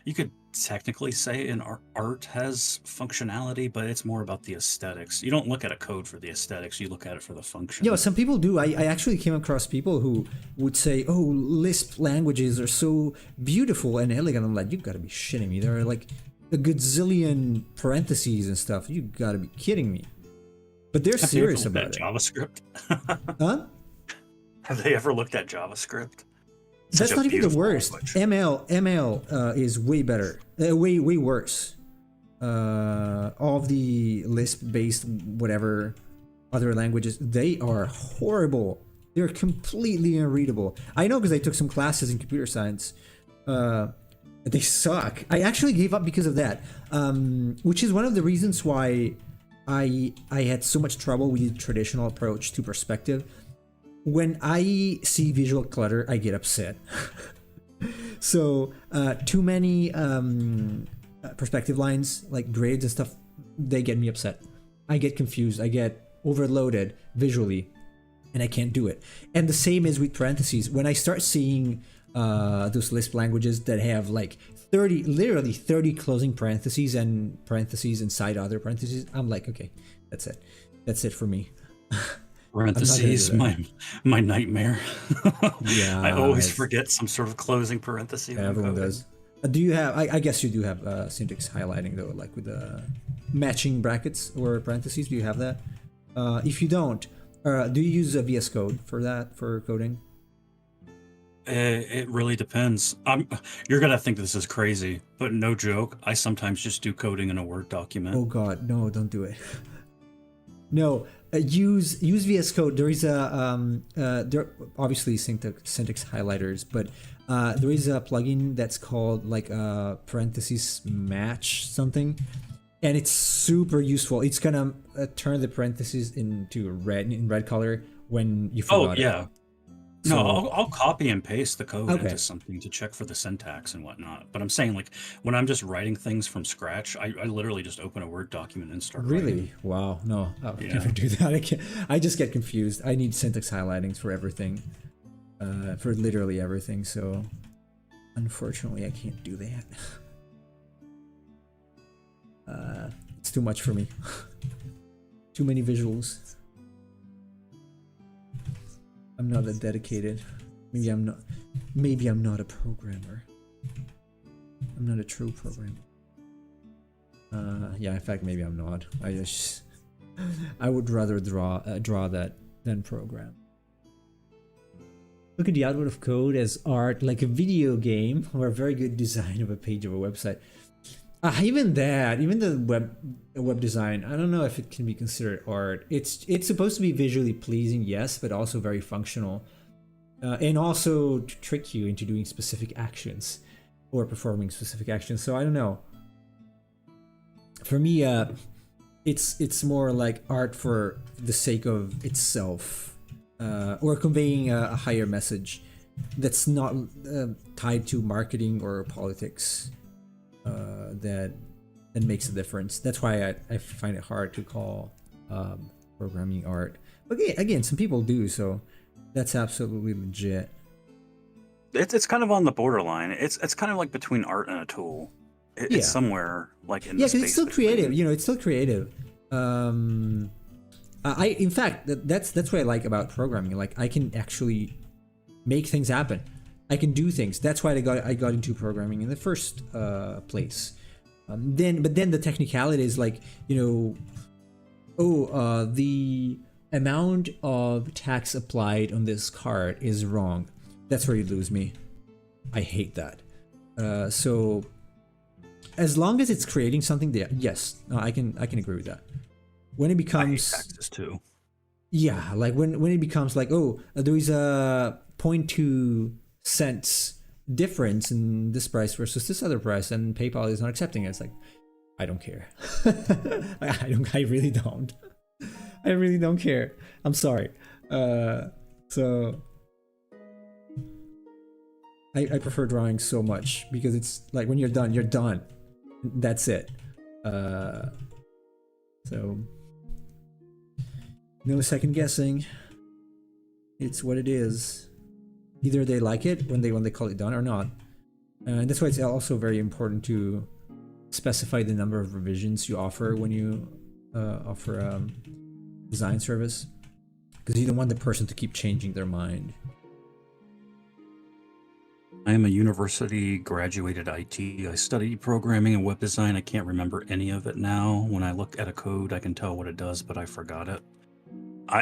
You could technically say an art has functionality, but it's more about the aesthetics. You don't look at a code for the aesthetics. You look at it for the function. Yeah, some people do. I actually came across people who would say, "Oh, Lisp languages are so beautiful and elegant." I'm like, "You gotta be shitting me! There are like a gazillion parentheses and stuff. You gotta be kidding me!" But they're Have you ever serious looked about at it. JavaScript? Huh? Have they ever looked at JavaScript? Such That's a not even the beautiful worst. language. ML is way better, way worse. All of the Lisp-based whatever other languages, they are horrible. They're completely unreadable. I know because I took some classes in computer science. They suck. I actually gave up because of that, which is one of the reasons why I had so much trouble with the traditional approach to perspective. When I see visual clutter, I get upset. So too many perspective lines, like grids and stuff, they get me upset. I get confused. I get overloaded visually, and I can't do it. And the same is with parentheses. When I start seeing those Lisp languages that have like 30, literally 30 closing parentheses and parentheses inside other parentheses, I'm like, okay, that's it. That's it for me. Parentheses, my nightmare. Yeah, I always forget some sort of closing parenthesis. when I'm everyone coding. does. Do you have? I guess you do have syntax highlighting though, like with the matching brackets or parentheses. Do you have that? If you don't, do you use a VS Code for that for coding? It really depends. You're gonna think this is crazy, but no joke. I sometimes just do coding in a Word document. Oh God, no! Don't do it. No, use VS Code. There is a there obviously syntax highlighters, but there is a plugin that's called like parentheses match something, and it's super useful. It's gonna turn the parentheses into red color when you Oh forgot it. yeah. No, So I'll copy and paste the code okay, into something to check for the syntax and whatnot. But I'm saying, like, when I'm just writing things from scratch, I literally just open a Word document and start writing. really, wow, no, I would Yeah. never do that. I can't. I just get confused. I need syntax highlightings for everything, for literally everything. So unfortunately, I can't do that. It's too much for me. Too many visuals. I'm not that dedicated. Maybe I'm not. Maybe I'm not a programmer. I'm not a true programmer. Yeah, in fact, maybe I'm not. I would rather draw that than program. Look at the output of code as art, like a video game or a very good design of a page of a website. Even that, even the web design, I don't know if it can be considered art. It's supposed to be visually pleasing, yes, but also very functional, and also to trick you into doing specific actions or performing specific actions. So I don't know. For me, it's more like art for the sake of itself, or conveying a higher message that's not tied to marketing or politics. That makes a difference. That's why I find it hard to call programming art. But again, some people do, so that's absolutely legit. It's kind of on the borderline. It's kind of like between art and a tool. Yeah. It's somewhere like in Yeah, the because it's still between. creative. You know, it's still creative. In fact, that's what I like about programming. Like, I can actually make things happen. I can do things. That's why I got into programming in the first place. But then the technicality is like, you know, the amount of tax applied on this card is wrong. That's where you lose me. I hate that. So as long as it's creating something there, yes, no, I can agree with that. When it I hate becomes taxes too. yeah, like when it becomes like, oh, there is a 0.2 cents difference in this price versus this other price, and PayPal is not accepting it. It's like, I don't care. I really don't. I really don't care. I'm sorry. So I prefer drawing so much because it's like when you're done, you're done. That's it. So no second guessing. It's what it is. either they like it when they call it done or not. And that's why it's also very important to specify the number of revisions you offer when you offer design service, because you don't want the person to keep changing their mind. I am a university graduated IT. I studied programming and web design. I can't remember any of it now. When I look at a code, I can tell what it does, but I forgot it.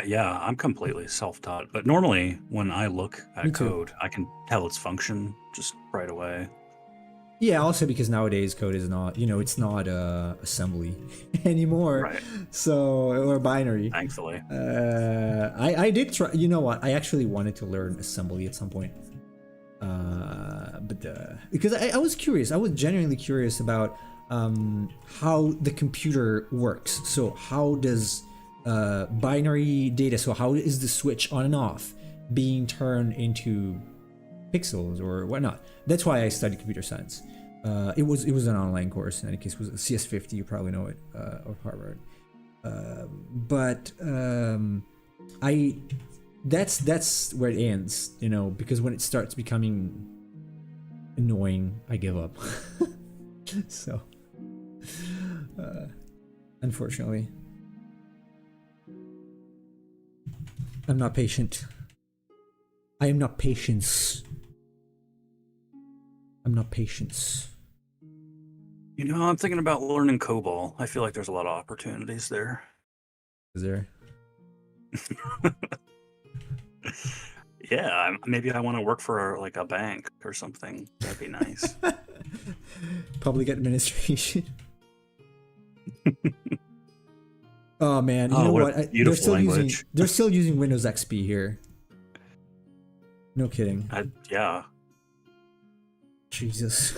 Yeah, I'm completely self-taught. But normally, when I look at code, I can tell its function just right away. Yeah, also because nowadays code is not, it's not assembly anymore. Right. So, or binary. Thankfully. I did try, you know what? I actually wanted to learn assembly at some point. Because I was curious. I was genuinely curious about how the computer works. So how does binary data, so how is the switch on and off being turned into pixels or whatnot? That's why I studied computer science. It was an online course. In any case, it was a CS50. You probably know it, or Harvard. That's where it ends, because when it starts becoming annoying, I give up. So, unfortunately, I'm not patient. I am not patience. I'm not patience. I'm thinking about learning COBOL. I feel like there's a lot of opportunities there. Is there? Yeah, maybe I want to work for like a bank or something. That'd be nice. Public administration. Oh man, you know what? They're still using Windows XP here. No kidding. Yeah. Jesus.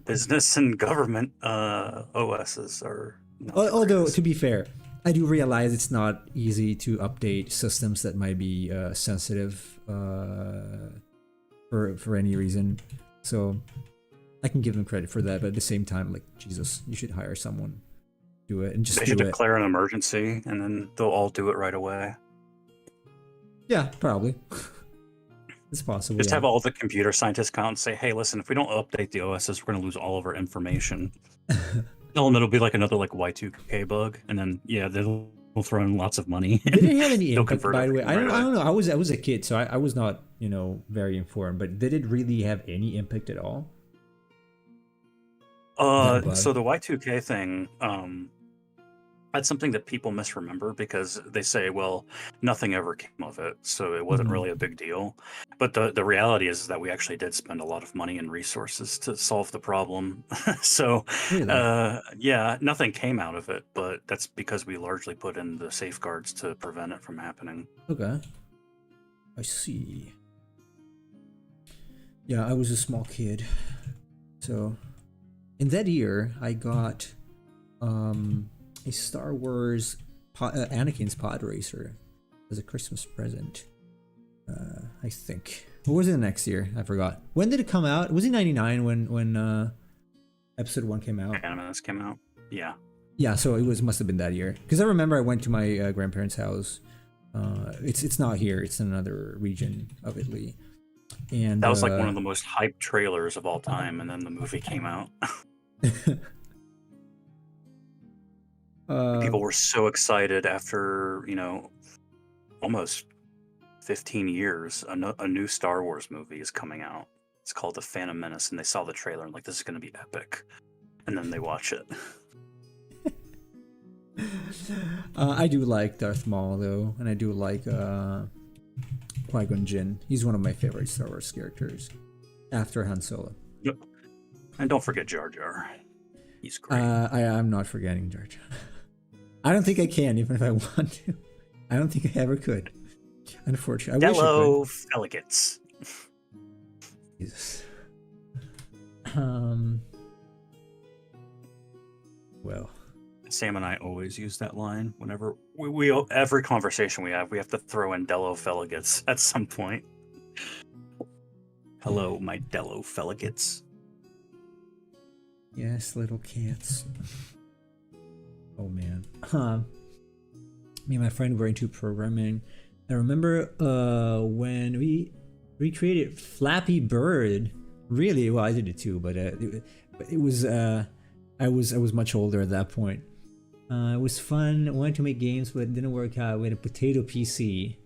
Business and government OSs are. Although to be fair, I do realize it's not easy to update systems that might be sensitive for any reason. So I can give them credit for that, but at the same time, like, Jesus, you should hire someone to do it and just they should declare an emergency, and then they'll all do it right away. Yeah, probably. It's possible. Just have all the computer scientists come out and say, "Hey, listen, if we don't update the OSs, we're going to lose all of our information." Tell them it'll be like another Y2K bug, and then they'll throw in lots of money. Did it have any impact, by the way? I don't know. I was a kid, so I was not very informed. But did it really have any impact at all? So the Y2K thing, that's something that people misremember because they say, well, nothing ever came of it, so it wasn't really a big deal. But the reality is that we actually did spend a lot of money and resources to solve the problem. So, really? nothing came out of it, but that's because we largely put in the safeguards to prevent it from happening. Okay. I see. Yeah, I was a small kid. So, in that year, I got a Star Wars Anakin's pod racer as a Christmas present. I think. What was it the next year? I forgot. When did it come out? Was it 99 when episode 1 came out? Animus came out. Yeah. Yeah, so it must have been that year. Because I remember I went to my grandparents' house. It's not here. It's in another region of Italy. And that was like one of the most hyped trailers of all time, and then the movie came out. People were so excited after, almost 15 years, a new Star Wars movie is coming out. It's called The Phantom Menace, and they saw the trailer and like, this is going to be epic. And then they watch it. I do like Darth Maul, though, and I do like Qui-Gon Jinn. He's one of my favorite Star Wars characters, after Han Solo. Yep. And don't forget Jar Jar. He's great. I'm not forgetting Jar Jar. I don't think I can, even if I want to. I don't think I ever could. Unfortunately, I wish I could. Feligates. Jesus. Well, Sam and I always use that line whenever we every conversation we have to throw in Dello Feligates at some point. Hello, my Dello Feligates. Yes, little cats. Oh man. Me and my friend were into programming. I remember when we recreated Flappy Bird. Really? Well, I did it too, but it was I was much older at that point. It was fun. I wanted to make games, but it didn't work out. We had a potato PC.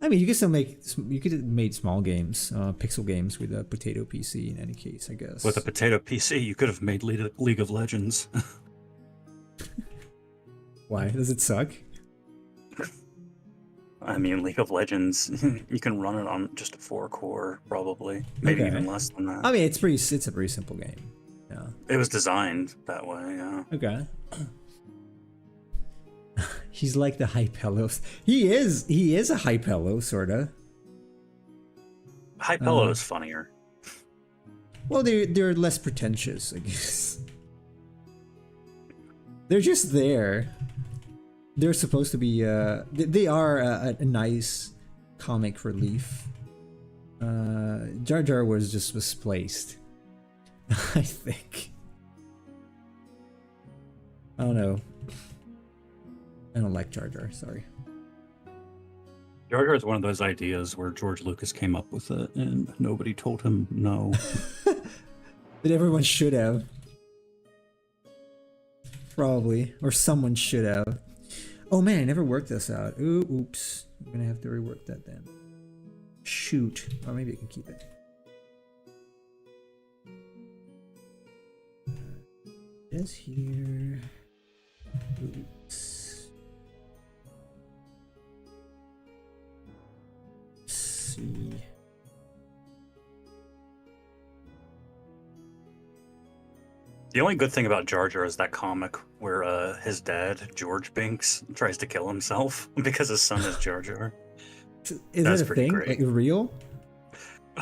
I mean, you could have made small games, pixel games with a potato PC. In any case, I guess. With a potato PC, you could have made League of Legends. Why? Does it suck? I mean, League of Legends, you can run it on just a 4-core, probably, maybe even less than that. I mean, it's a pretty simple game. Yeah. It was designed that way. Yeah. Okay. He's like the Hypelos. He is a Hypelo, sorta. Hypelo is funnier. Well, they're less pretentious, I guess. They're just there. They're supposed to be. They are a nice comic relief. Jar Jar was just misplaced. I think. I don't know. I don't like Jar Jar, sorry. Jar Jar is one of those ideas where George Lucas came up with it and nobody told him no. But everyone should have. Probably. Or someone should have. Oh man, I never worked this out. Ooh, oops. I'm gonna have to rework that then. Shoot. Or maybe I can keep it. This here. Oops. See. The only good thing about Jar Jar is that comic where his dad, George Binks, tries to kill himself because his son is Jar Jar. Is that a thing? Great. Like real?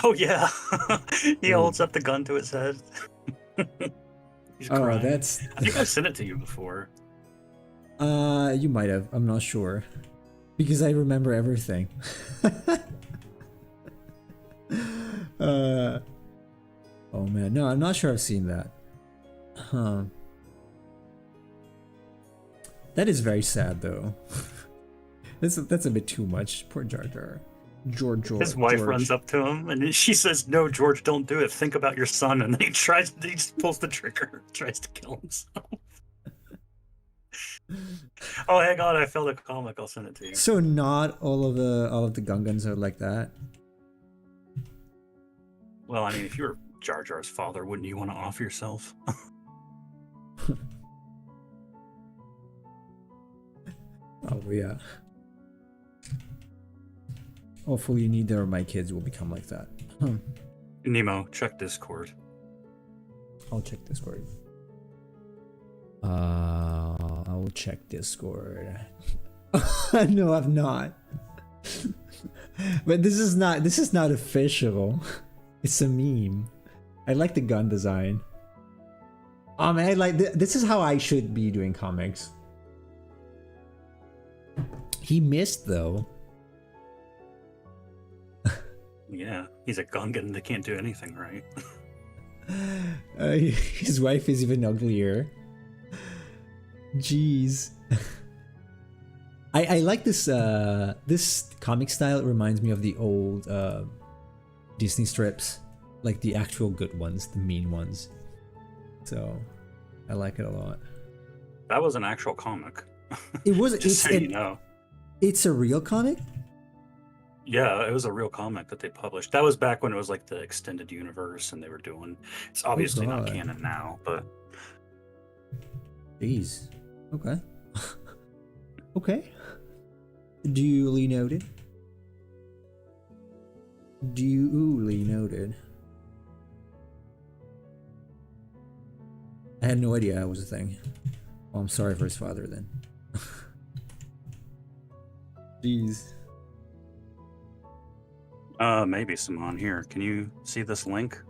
Oh yeah, he holds up the gun to his head. He's crying. That's. I think I've sent it to you before. You might have. I'm not sure, because I remember everything. Oh man, no, I'm not sure I've seen that. Huh. That is very sad though. That's a bit too much. Poor Jar Jar. George. His wife runs up to him and she says, "No, George, don't do it. Think about your son." And then he just pulls the trigger, tries to kill himself. Oh, hang on, I found a comic. I'll send it to you. So not all of the Gungans are like that. Well, I mean, if you were Jar Jar's father, wouldn't you want to off yourself? Oh yeah. Hopefully neither of my kids will become like that. Nemo, check Discord. I'll check Discord. I will check Discord. No, I've not. But this is not official. It's a meme. I like the gun design. Oh man, I like this is how I should be doing comics. He missed though. Yeah, he's a Gungan. They can't do anything right. His wife is even uglier. Jeez. I like this this comic style. It reminds me of the old Disney strips, like the actual good ones, the mean ones. So I like it a lot. That was an actual comic. It was. Just so you know. It's a real comic? Yeah, it was a real comic that they published. That was back when it was like the extended universe and they were doing. It's obviously not canon now, but. Jeez. Okay. Okay. Duly noted. Duly noted. I had no idea that was a thing. Well, I'm sorry for his father then. Jeez. Maybe some on here. Can you see this link?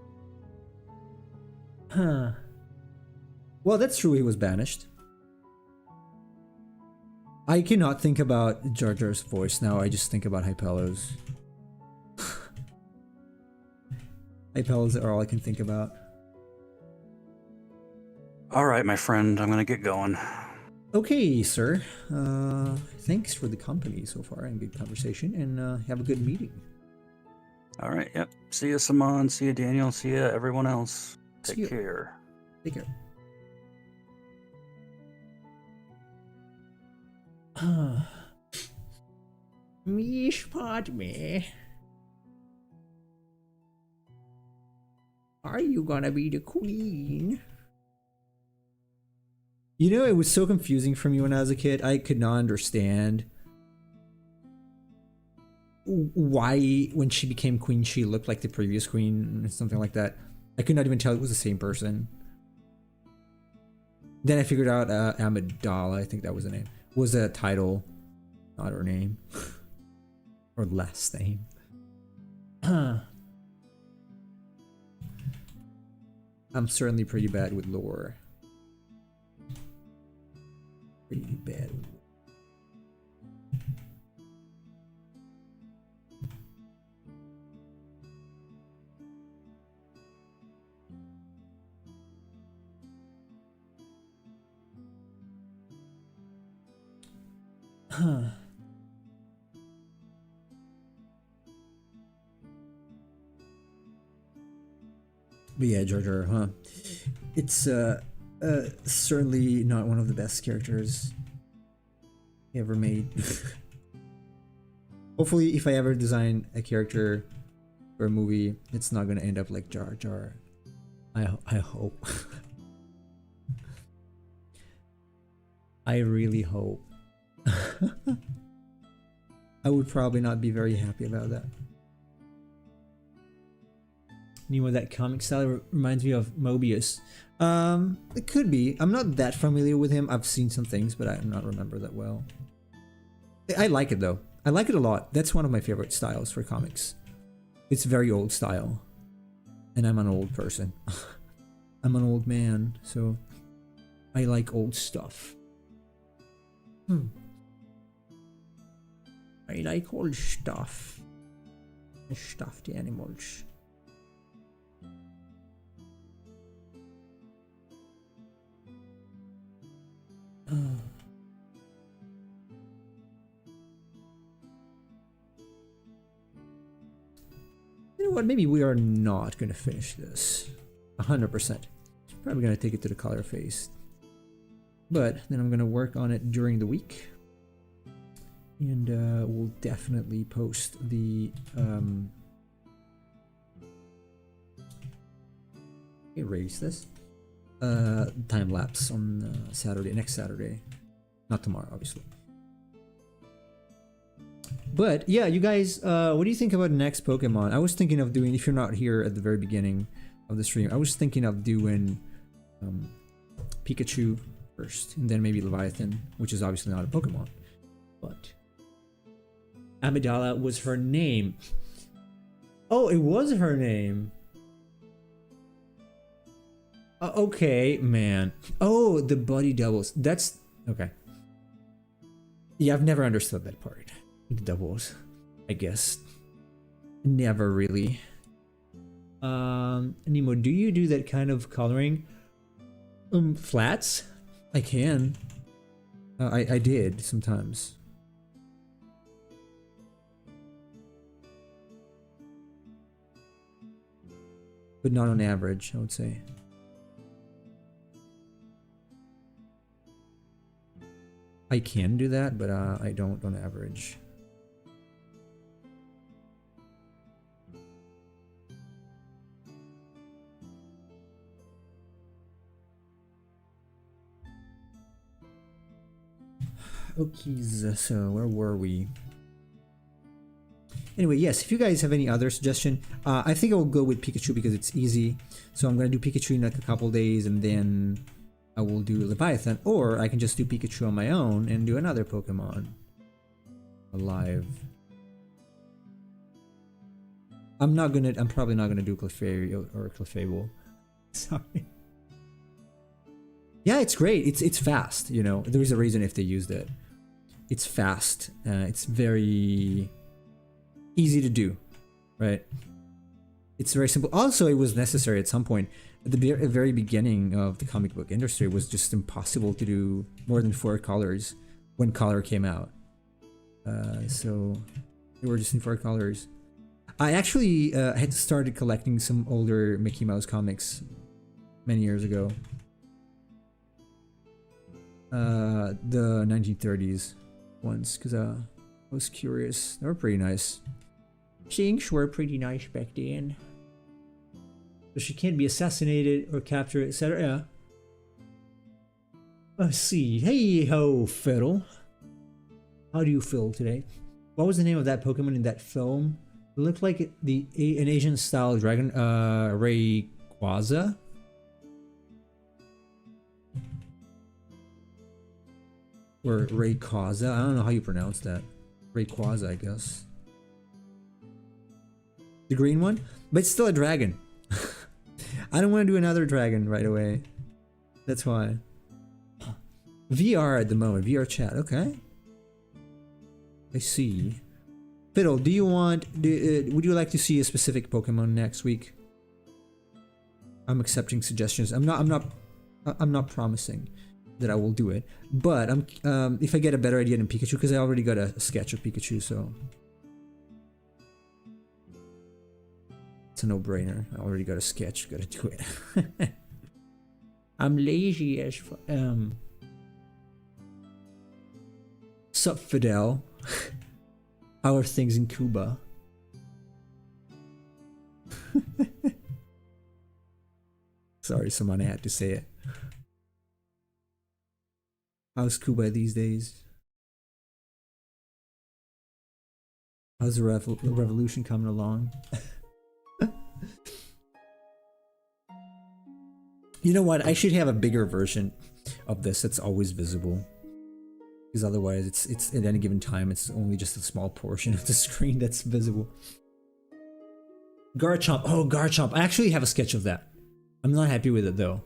Huh. Well, that's true. He was banished. I cannot think about Jar Jar's voice now. I just think about Hypelos. Hypelos are all I can think about. All right, my friend. I'm gonna get going. Okay, sir. Thanks for the company so far and good conversation, and have a good meeting. All right. Yep. See you, Simon. See you, Daniel. See you, everyone else. See Take you. care. Take care. Mish Padme. Are you gonna be the queen? You know, it was so confusing for me when I was a kid. I could not understand why, when she became queen, she looked like the previous queen or something like that. I could not even tell it was the same person. Then I figured out Amidala, I think that was the name, was a title, not her name. Or last name. I'm certainly pretty bad with lore. Pretty bad with lore. But yeah, Jar Jar, huh? It's certainly not one of the best characters ever made. Hopefully, if I ever design a character for a movie, it's not gonna end up like Jar Jar. I hope. I really hope. I would probably not be very happy about that. Nemo, that comic style reminds me of Mobius. It could be. I'm not that familiar with him. I've seen some things, but I do not remember that well. I like it though. I like it a lot. That's one of my favorite styles for comics. It's very old style. And I'm an old person. I'm an old man, so I like old stuff. I like old stuff. Stuffed animals. You know what? Maybe we are not going to finish this 100%. Probably going to take it to the color phase. But then I'm going to work on it during the week. And we'll definitely post the erase this time lapse on Saturday, next Saturday, not tomorrow, obviously. But yeah, you guys, what do you think about next Pokemon? I was thinking of doing, if you're not here at the very beginning of the stream, I was thinking of doing Pikachu first, and then maybe Leviathan, which is obviously not a Pokemon, but Amidala was her name. Oh, it was her name. Okay, man. Oh, the body doubles. That's okay. Yeah, I've never understood that part. The doubles, I guess. Never really. Nemo, do you do that kind of coloring? Flats? I can. I did sometimes. But not on average, I would say. I can do that, but I don't on average. Okay, so where were we? Anyway, yes, if you guys have any other suggestion, I think I will go with Pikachu because it's easy. So I'm going to do Pikachu in like a couple days and then I will do Leviathan. Or I can just do Pikachu on my own and do another Pokemon alive. I'm probably not gonna do Clefairy or Clefable. Sorry. Yeah, it's great. It's fast, you know. There is a reason if they used it. It's fast. It's very easy to do, right? It's very simple. Also, it was necessary at some point. At the very beginning of the comic book industry, it was just impossible to do more than 4 colors when color came out. So they were just in 4 colors. I actually had started collecting some older Mickey Mouse comics many years ago. The 1930s ones, because I was curious. They were pretty nice. Things were pretty nice back then. So she can't be assassinated or captured, etc. Yeah. Let's see. Hey ho, Fiddle. How do you feel today? What was the name of that Pokemon in that film? It looked like an Asian style dragon, Rayquaza. Or Rayquaza. I don't know how you pronounce that. Rayquaza, I guess. The green one? But it's still a dragon. I don't want to do another dragon right away. That's why. VR at the moment. VR chat. Okay. I see. Fiddle, do you want... would you like to see a specific Pokemon next week? I'm accepting suggestions. I'm not promising that I will do it, but if I get a better idea than Pikachu, because I already got a sketch of Pikachu, so it's a no-brainer. I already got a sketch, gotta do it. I'm lazy as Sup, Fidel? How are things in Cuba? Sorry, someone had to say it. How's Cuba these days? How's the revolution coming along? You know what? I should have a bigger version of this that's always visible. Because otherwise, it's at any given time, it's only just a small portion of the screen that's visible. Garchomp. Oh, Garchomp. I actually have a sketch of that. I'm not happy with it, though.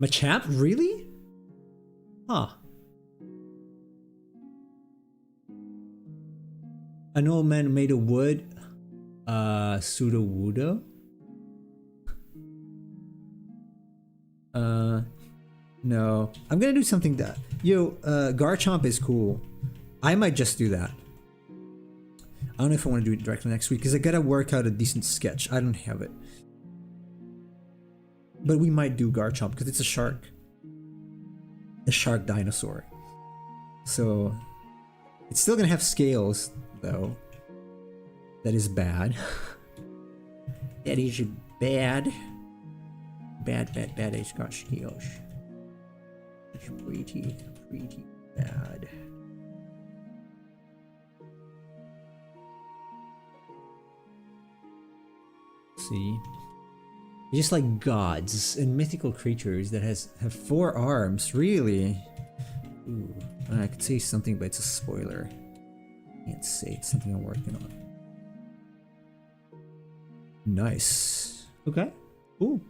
Machamp? Really? Huh. An old man made of wood. Sudowoodo? No. I'm gonna do something that... Yo, Garchomp is cool. I might just do that. I don't know if I want to do it directly next week, because I gotta work out a decent sketch. I don't have it. But we might do Garchomp, because it's a shark. A shark dinosaur. So it's still gonna have scales, though. That is bad. That is bad. Bad, it's got scales. It's pretty bad. See? Just like gods and mythical creatures that have 4 arms, really? Ooh, I could say something, but it's a spoiler. Can't say it's something I'm working on. Nice. Okay. Cool.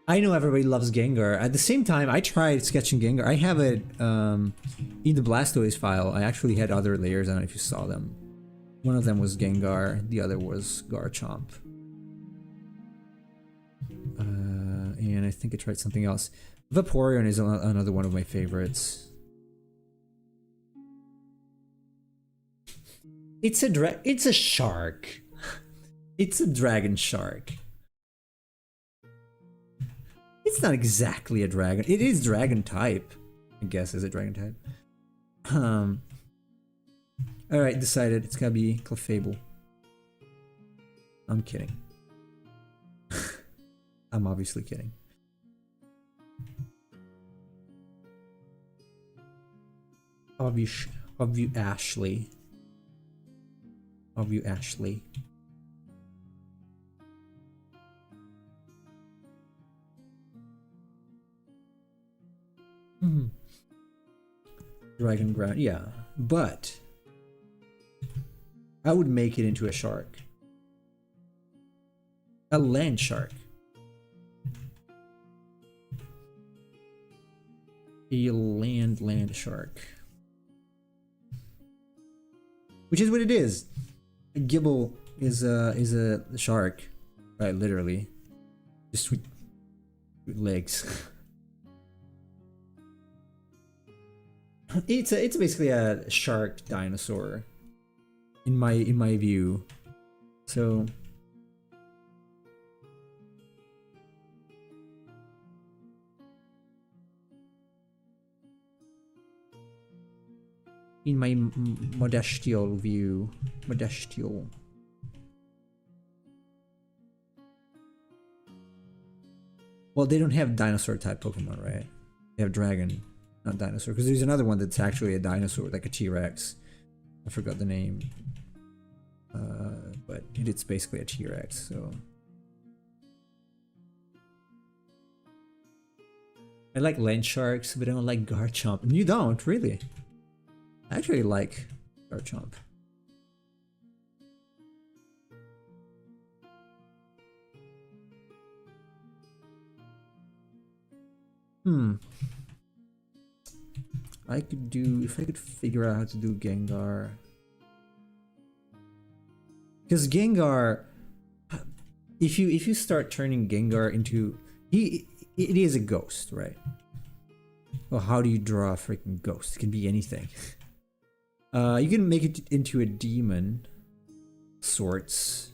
I know everybody loves Gengar. At the same time, I tried sketching Gengar. I have it in the Blastoise file. I actually had other layers. I don't know if you saw them. One of them was Gengar. The other was Garchomp. And I think I tried something else. Vaporeon is another one of my favorites. It's a shark. It's a dragon shark. It's not exactly a dragon. It is dragon type. I guess is it dragon type? All right, decided it's gotta be Clefable. I'm kidding. I'm obviously kidding. Ashley. Ashley. Dragon ground, yeah, but I would make it into a shark. A land shark. A land shark. Which is what it is. A Gibble is a shark, right? Literally, just with legs. It's basically a shark dinosaur, in my view. So in my modestial view, well, they don't have dinosaur type Pokemon, right? They have dragon, not dinosaur. Because there's another one that's actually a dinosaur, like a T-Rex. I forgot the name. But it's basically a T-Rex, so. I like land sharks, but I don't like Garchomp. And you don't, really? I actually like Garchomp. I could do, if I could figure out how to do Gengar. Because Gengar, if you start turning Gengar into, it is a ghost, right? Well, how do you draw a freaking ghost? It can be anything. You can make it into a demon sorts.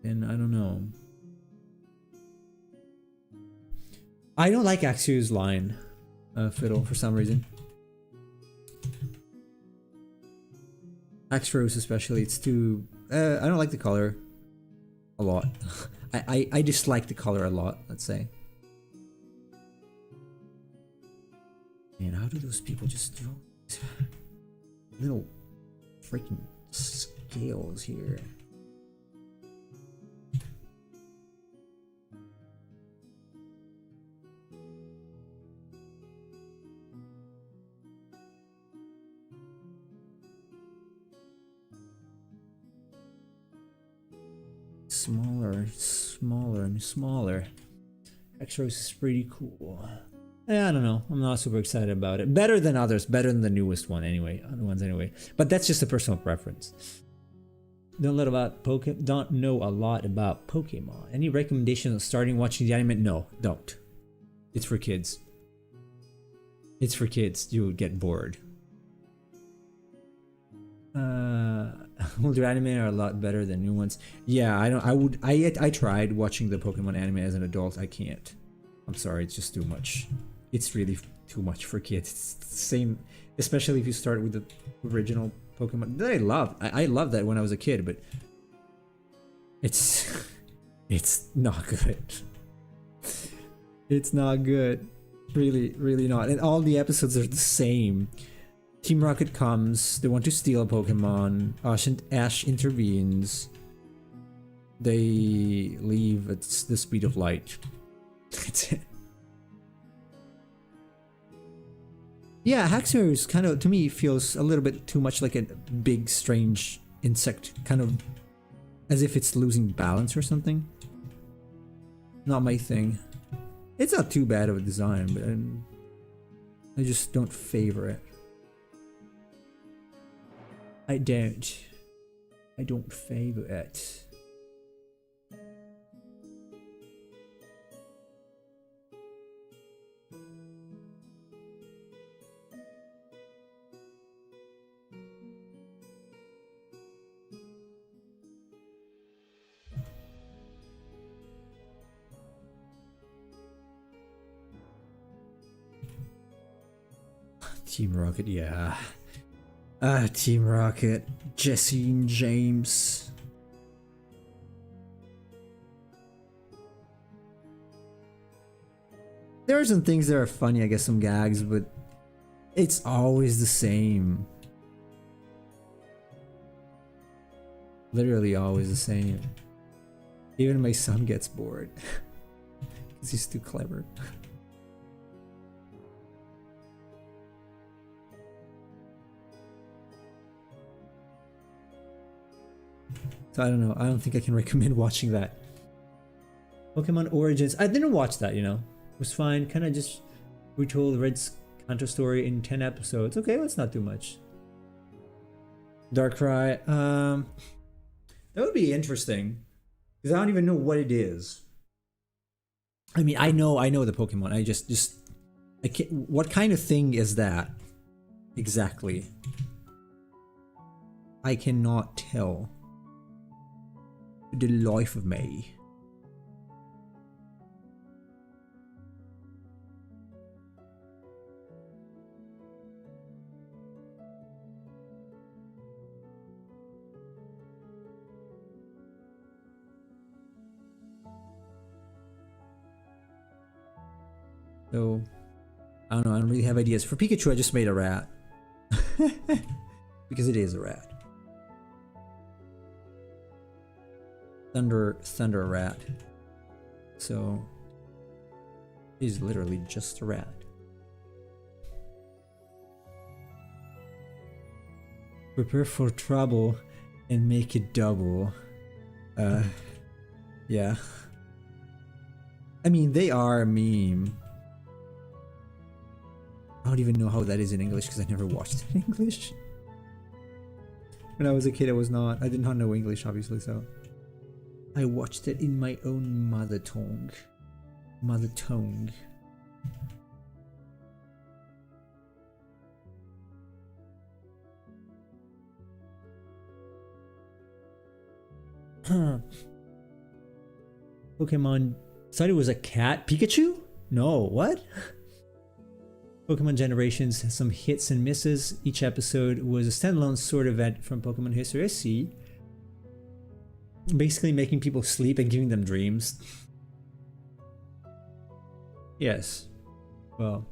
And I don't know. I don't like Axew's line, Fiddle, for some reason. Axrose especially, it's too... I don't like the color a lot. I dislike the color a lot, let's say. Man, how do those people just draw little freaking scales here? Smaller and smaller. X-Rose is pretty cool. I don't know. I'm not super excited about it. Better than others. Better than the newest one anyway. Other ones anyway. But that's just a personal preference. Don't know a lot about Pokemon. Any recommendations on starting watching the anime? No, don't. It's for kids. It's for kids. You would get bored. Older anime are a lot better than new ones. Yeah, I tried watching the Pokemon anime as an adult. I can't. I'm sorry, it's just too much. It's really too much for kids. It's the same, especially if you start with the original Pokemon that I love. I loved that when I was a kid, but it's not good. It's not good. Really not. And all the episodes are the same. Team Rocket comes, they want to steal a Pokemon, Ash intervenes, they leave at the speed of light. That's it. Yeah, Haxor is kind of, to me, feels a little bit too much like a big, strange insect, kind of as if it's losing balance or something. Not my thing. It's not too bad of a design, but I just don't favor it. I don't favor it. Team Rocket, yeah. Team Rocket, Jesse and James. There are some things that are funny, I guess some gags, but it's always the same. Literally always the same. Even my son gets bored. Because he's too clever. So I don't know. I don't think I can recommend watching that. Pokemon Origins. I didn't watch that, you know. It was fine. Kind of just retold Red's Kanto story in 10 episodes. Okay, that's not too much. Darkrai. That would be interesting. Because I don't even know what it is. I mean, I know the Pokemon. I can't, what kind of thing is that? Exactly. I cannot tell. The life of me. So, I don't know, I don't really have ideas. For Pikachu, I just made a rat. Because it is a rat. Thunder rat. So, he's literally just a rat. Prepare for trouble and make it double. Yeah. I mean, they are a meme. I don't even know how that is in English because I never watched it in English. When I was a kid, I did not know English, obviously, so I watched it in my own mother tongue. Mother tongue. Pokemon thought it was a cat. Pikachu? No, what? Pokemon Generations has some hits and misses. Each episode was a standalone sword event from Pokemon history. I see. Basically making people sleep and giving them dreams. Yes. Well.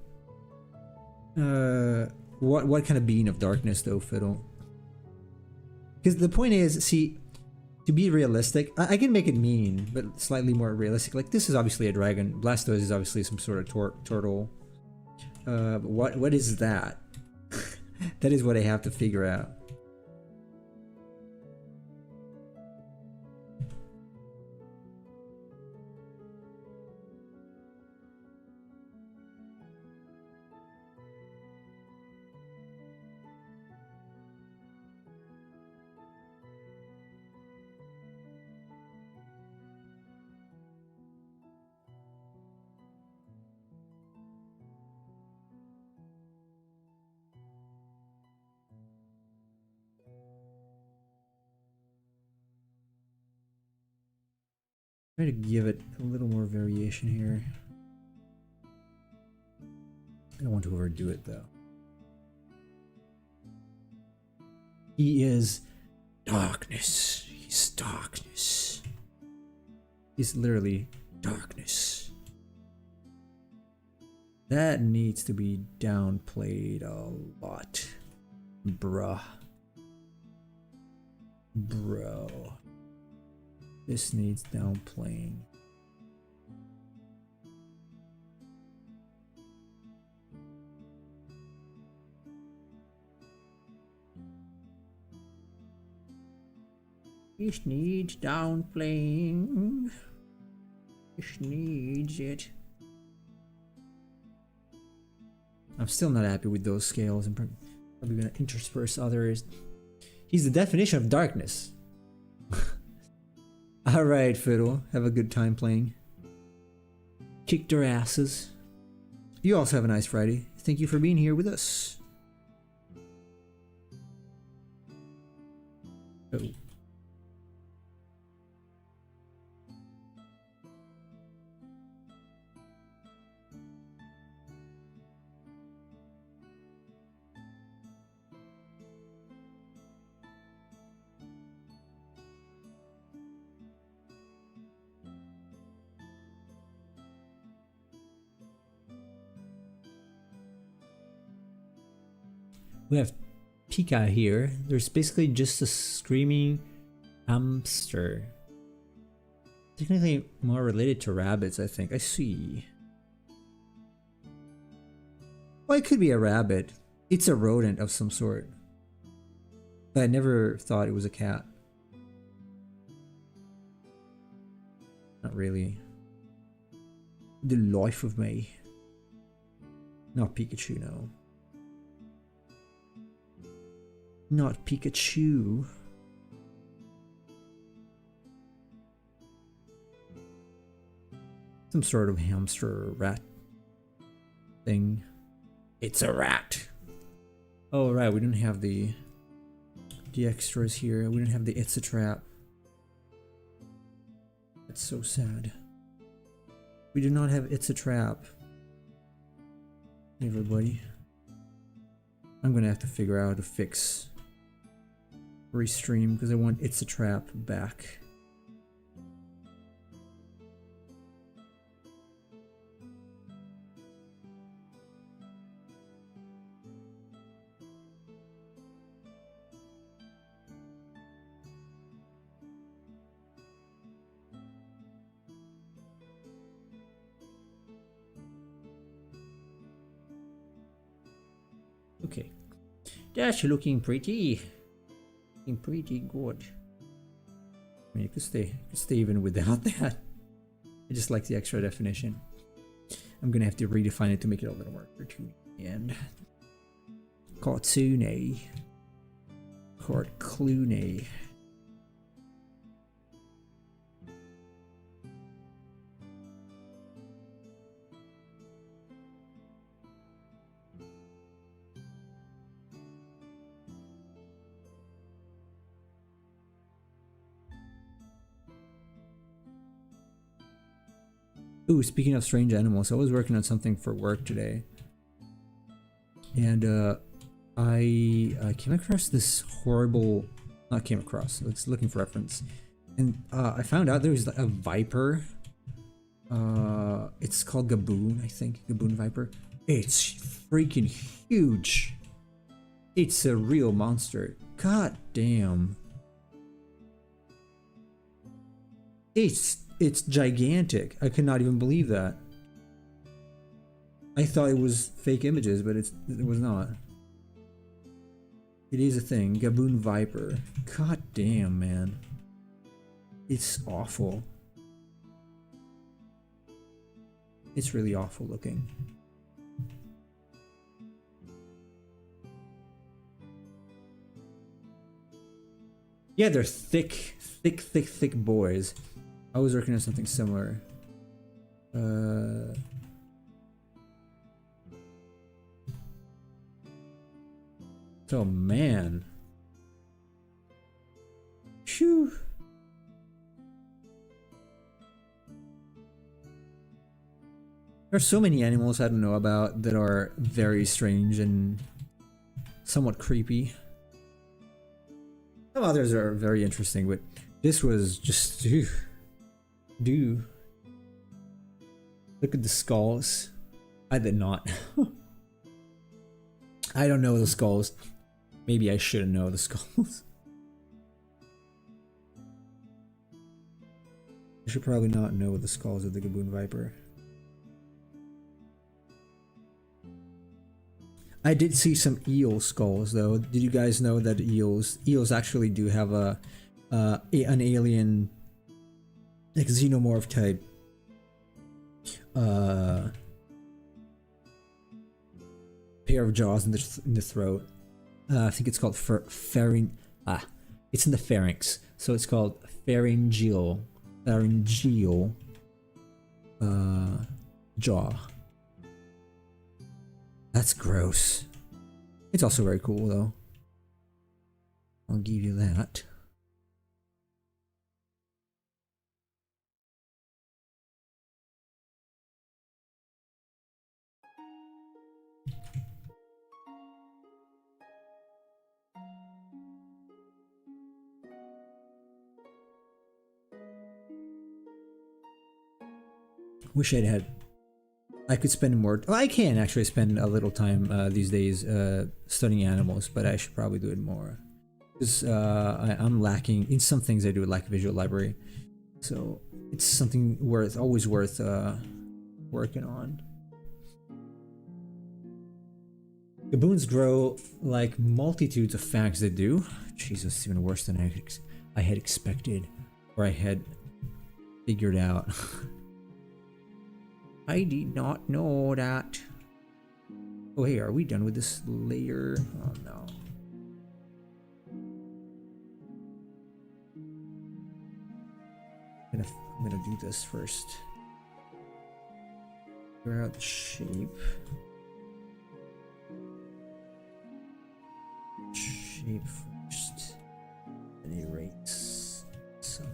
What kind of being of darkness though, Fiddle? Because the point is, see, to be realistic, I can make it mean, but slightly more realistic. Like, this is obviously a dragon. Blastoise is obviously some sort of turtle. What is that? That is what I have to figure out. Try to give it a little more variation here. I don't want to overdo it though. He is darkness. He's darkness. He's literally darkness. That needs to be downplayed a lot. Bruh. Bro. This needs downplaying. This needs downplaying. This needs it. I'm still not happy with those scales. I'm probably gonna intersperse others. He's the definition of darkness. Alright, Fiddle. Have a good time playing. Kick their asses. You also have a nice Friday. Thank you for being here with us. Oh. We have Pika here. There's basically just a screaming hamster. Technically more related to rabbits, I think. I see. Well, it could be a rabbit. It's a rodent of some sort. But I never thought it was a cat. Not really. The life of me. Not Pikachu, no. Not Pikachu. Some sort of hamster or rat thing. It's a rat. Oh right, we don't have the extras here. We don't have the it's a trap. That's so sad. We do not have It's a Trap. Hey everybody. I'm gonna have to figure out how to fix restream because I want It's a Trap back. Okay, that's looking pretty good. I mean, you could stay even without that. I just like the extra definition. I'm gonna have to redefine it to make it a little more cartoony. And cartoony, Clooney. Ooh, speaking of strange animals, I was working on something for work today, and I came across this horrible. Not came across. I was looking for reference, and I found out there was a viper. It's called Gaboon, I think. Gaboon viper. It's freaking huge. It's a real monster. God damn. It's gigantic. I could not even believe that. I thought it was fake images, but it was not. It is a thing. Gaboon viper. God damn, man. It's awful. It's really awful looking. Yeah, they're thick boys. I was working on something similar. Oh man. Phew. There's so many animals I don't know about that are very strange and somewhat creepy. Some others are very interesting, but this was just Look at the skulls. I did not. I don't know the skulls. Maybe I should know the skulls. I should probably not know the skulls of the Gaboon Viper. I did see some eel skulls though. Did you guys know that eels actually do have an alien, like xenomorph type pair of jaws in the throat? I think it's called it's in the pharynx, so it's called pharyngeal jaw. That's gross. It's also very cool though. I'll give you that. Wish I could spend more. Well, I can actually spend a little time these days studying animals, but I should probably do it more. Because I'm lacking in some things. I do like visual library, so it's something always worth working on. Gaboons grow like multitudes of fangs. They do. Jesus, it's even worse than I had expected, or I had figured out. I did not know that. Oh hey, are we done with this layer? Oh no. I'm gonna do this first. Figure out the shape. Shape first. And erase. So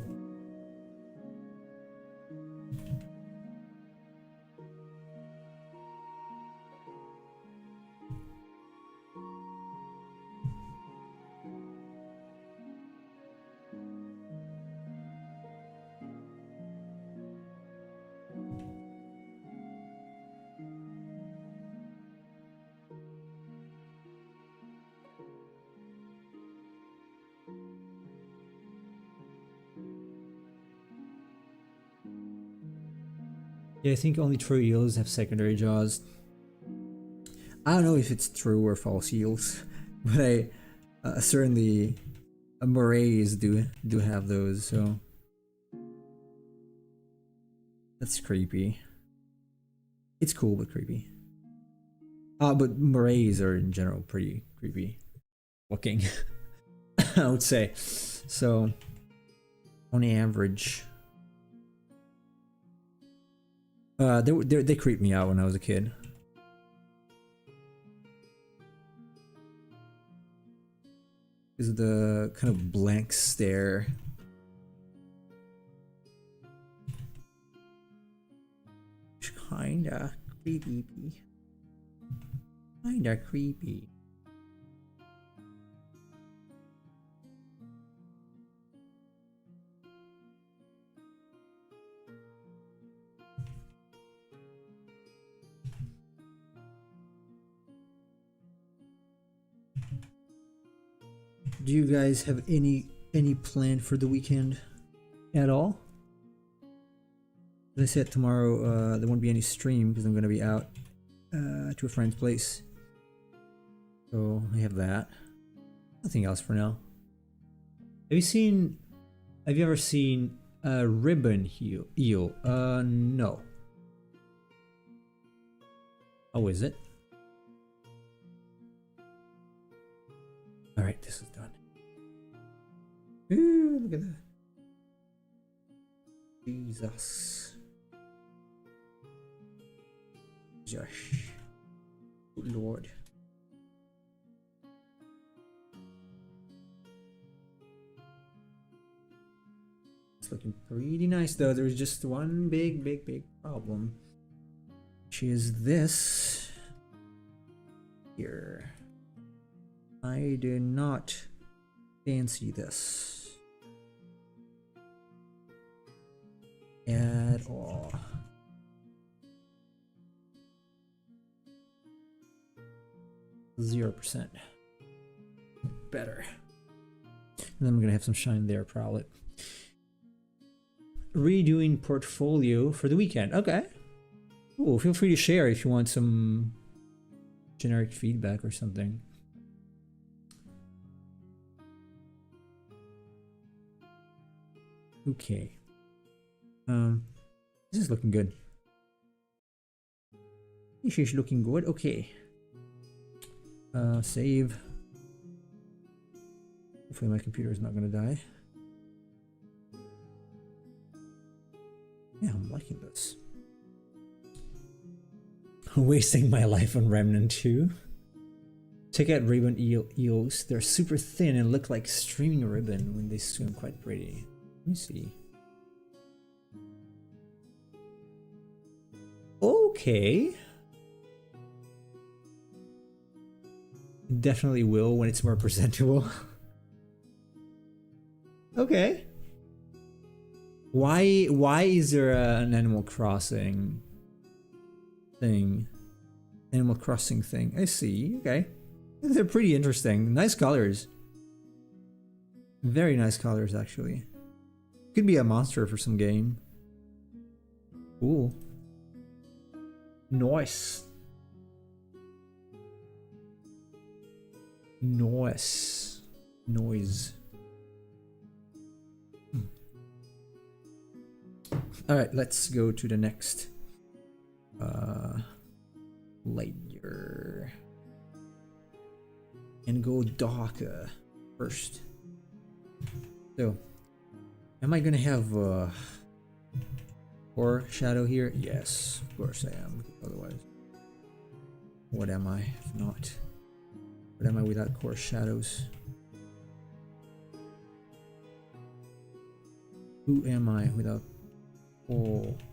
Yeah, I think only true eels have secondary jaws. I don't know if it's true or false eels, but I certainly morays do have those. So that's creepy. It's cool but creepy. But morays are in general pretty creepy looking. I would say. So on average, they creeped me out when I was a kid. Is the kind of blank stare. Kinda creepy. Kinda creepy. Do you guys have any plan for the weekend at all? As I said, tomorrow there won't be any stream because I'm going to be out to a friend's place. So I have that. Nothing else for now. Have you ever seen a ribbon eel? No. How is it? Alright, this is done. Ooh, look at that. Jesus. Josh. Good Lord. It's looking pretty nice though. There's just one big problem. Which is this here. I do not fancy this at all. %. Better. And then I'm gonna have some shine there probably. Redoing portfolio for the weekend. Okay. Ooh, feel free to share if you want some generic feedback or something. Okay. This is looking good. This is looking good. Okay. Save. Hopefully my computer is not gonna die. Yeah, I'm liking this. Wasting my life on Remnant 2. Check out ribbon eels. They're super thin and look like streaming ribbon when they swim. Quite pretty. Let me see. Okay. Definitely will when it's more presentable. Okay. Why is there an Animal Crossing thing? Animal Crossing thing. I see. Okay. They're pretty interesting. Nice colors. Very nice colors actually. Could be a monster for some game. Cool. Nice. Nice. Noise. Alright, let's go to the next layer. And go darker first. So, am I gonna have core shadow here? Yes, of course I am. Otherwise, what am I if not? What am I without core shadows? Who am I without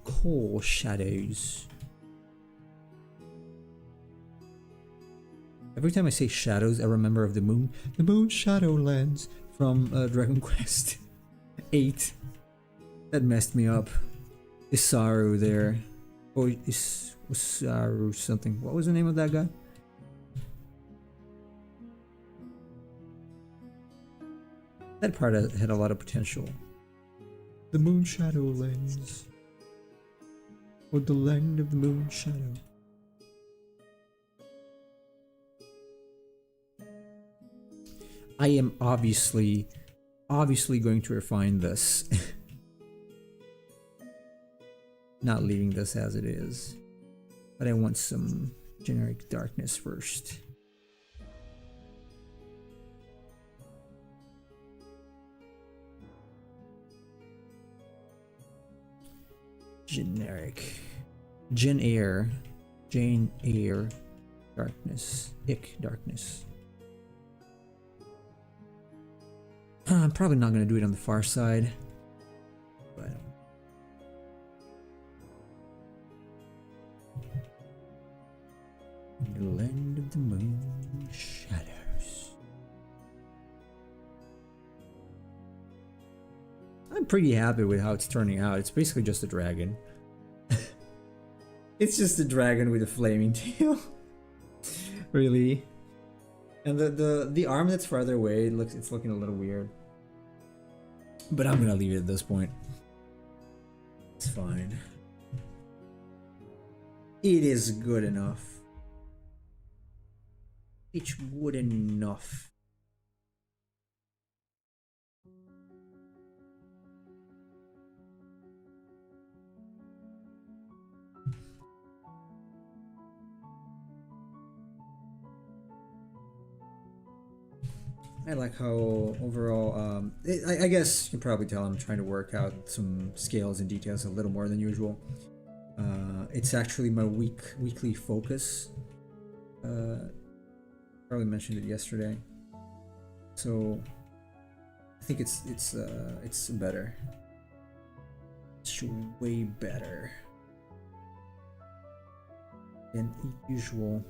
core shadows? Every time I say shadows, I remember of the moon shadow lens from Dragon Quest 8. That messed me up. Isaru there. Or Isaru something. What was the name of that guy? That part had a lot of potential. The moon shadow lens. Oh, the land of the moon shadow. I am obviously going to refine this. Not leaving this as it is. But I want some generic darkness first. Generic. Jane Eyre. Darkness. Ick darkness. I'm probably not going to do it on the far side. But the land of the moon shadows. I'm pretty happy with how it's turning out. It's basically just a dragon. It's just a dragon with a flaming tail. Really. And the arm that's farther away, it's looking a little weird. But I'm gonna leave it at this point. It's fine. It is good enough. It's good enough. I like how overall, I guess you can probably tell I'm trying to work out some scales and details a little more than usual. It's actually my weekly focus. Probably mentioned it yesterday. So I think it's better. It's way better than usual.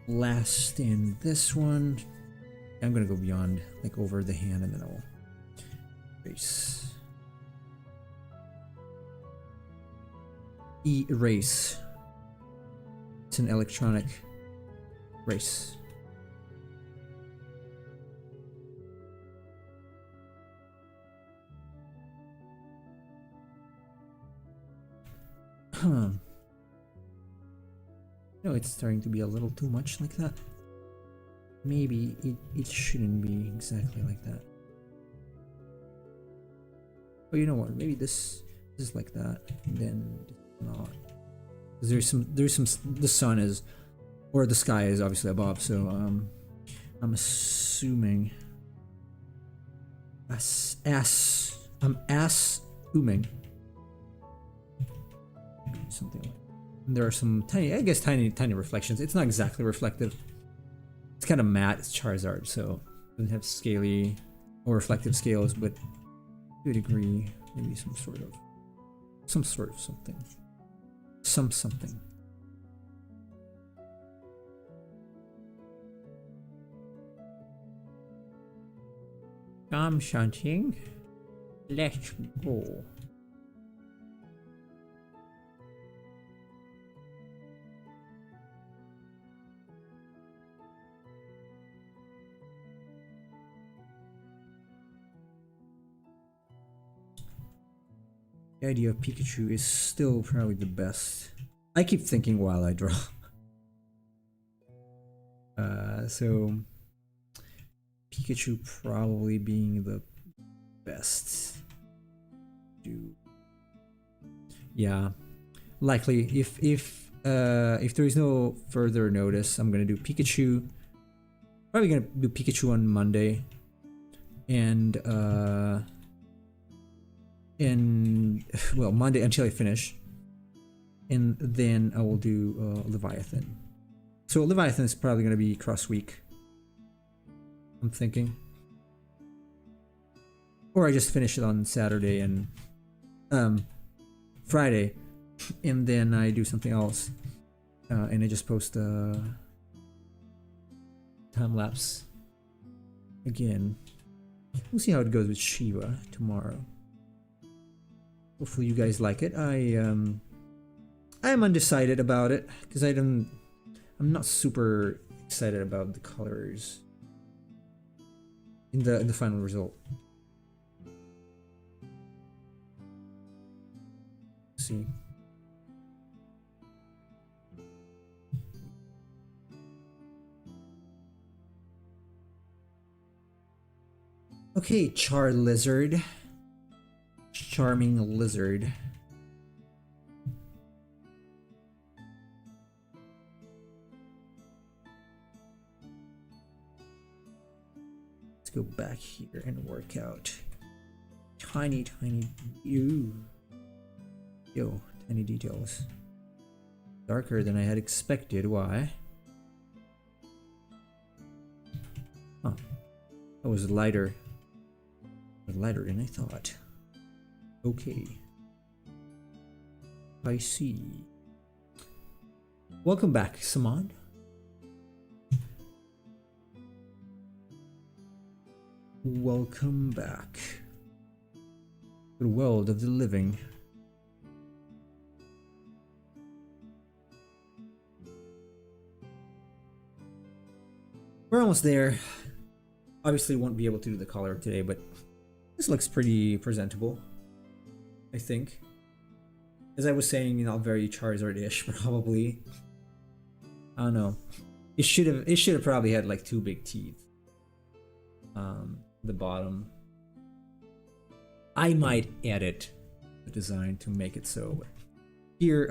Last in this one, I'm gonna go beyond, like over the hand, and then I'll erase. Erase. It's an electronic race. No, it's starting to be a little too much like that. Maybe it shouldn't be exactly like that. Oh, you know what? Maybe this is like that, and then not. There's some. The sun is, or the sky is obviously above. So I'm assuming. I'm assuming. Something like. There are some tiny reflections. It's not exactly reflective. It's kind of matte. It's Charizard, so it doesn't have scaly or reflective scales, but to a degree, maybe some sort of something. Something. I'm shouting. Let's go. The idea of Pikachu is still probably the best. I keep thinking while I draw. So Pikachu probably being the best. Yeah, likely. If there is no further notice, I'm gonna do Pikachu. Probably gonna do Pikachu on Monday, and well, Monday until I finish, and then I will do Leviathan. So Leviathan is probably going to be cross week, I'm thinking, or I just finish it on Saturday and Friday, and then I do something else, and I just post a time lapse again. We'll see how it goes with Shiva tomorrow. Hopefully you guys like it. I'm undecided about it because I don't I'm not super excited about the colors in the final result. Let's see. Okay, Charizard. Charming lizard. Let's go back here and work out. Tiny yo, tiny details. Darker than I had expected. Why? Huh. That was lighter. Lighter than I thought. Okay. I see. Welcome back, Saman. Welcome back to the world of the living. We're almost there. Obviously won't be able to do the color today, but this looks pretty presentable, I think. As I was saying, very Charizard-ish, probably. I don't know. It should have probably had like 2 big teeth. The bottom. I might edit the design to make it so. But here,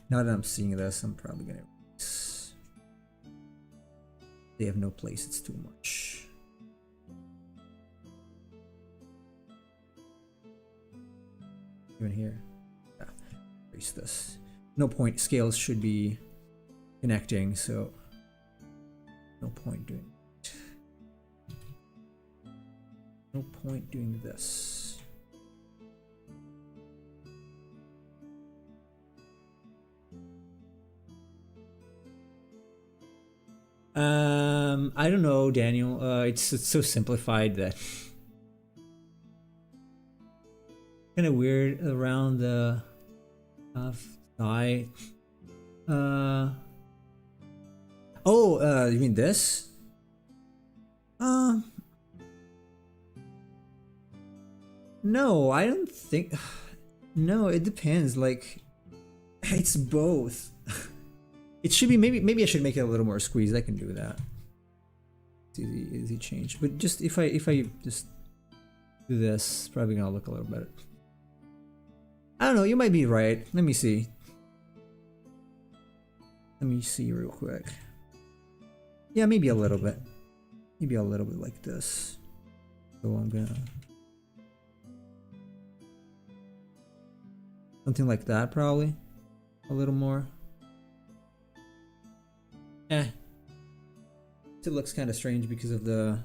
now that I'm seeing this, I'm probably gonna. They have no place. It's too much. Even here, yeah, erase this. No point. Scales should be connecting, so no point doing it. No point doing this. I don't know, Daniel. It's so simplified that kind of weird around the thigh. You mean this? No, I don't think. No, it depends. Like, it's both. It should be maybe I should make it a little more squeezed. I can do that. It's easy change. But just if I just do this, it's probably gonna look a little better. I don't know. You might be right. Let me see. Let me see real quick. Yeah, maybe a little bit. Maybe a little bit like this. So I'm gonna. Something like that, probably. A little more. It looks kind of strange because of the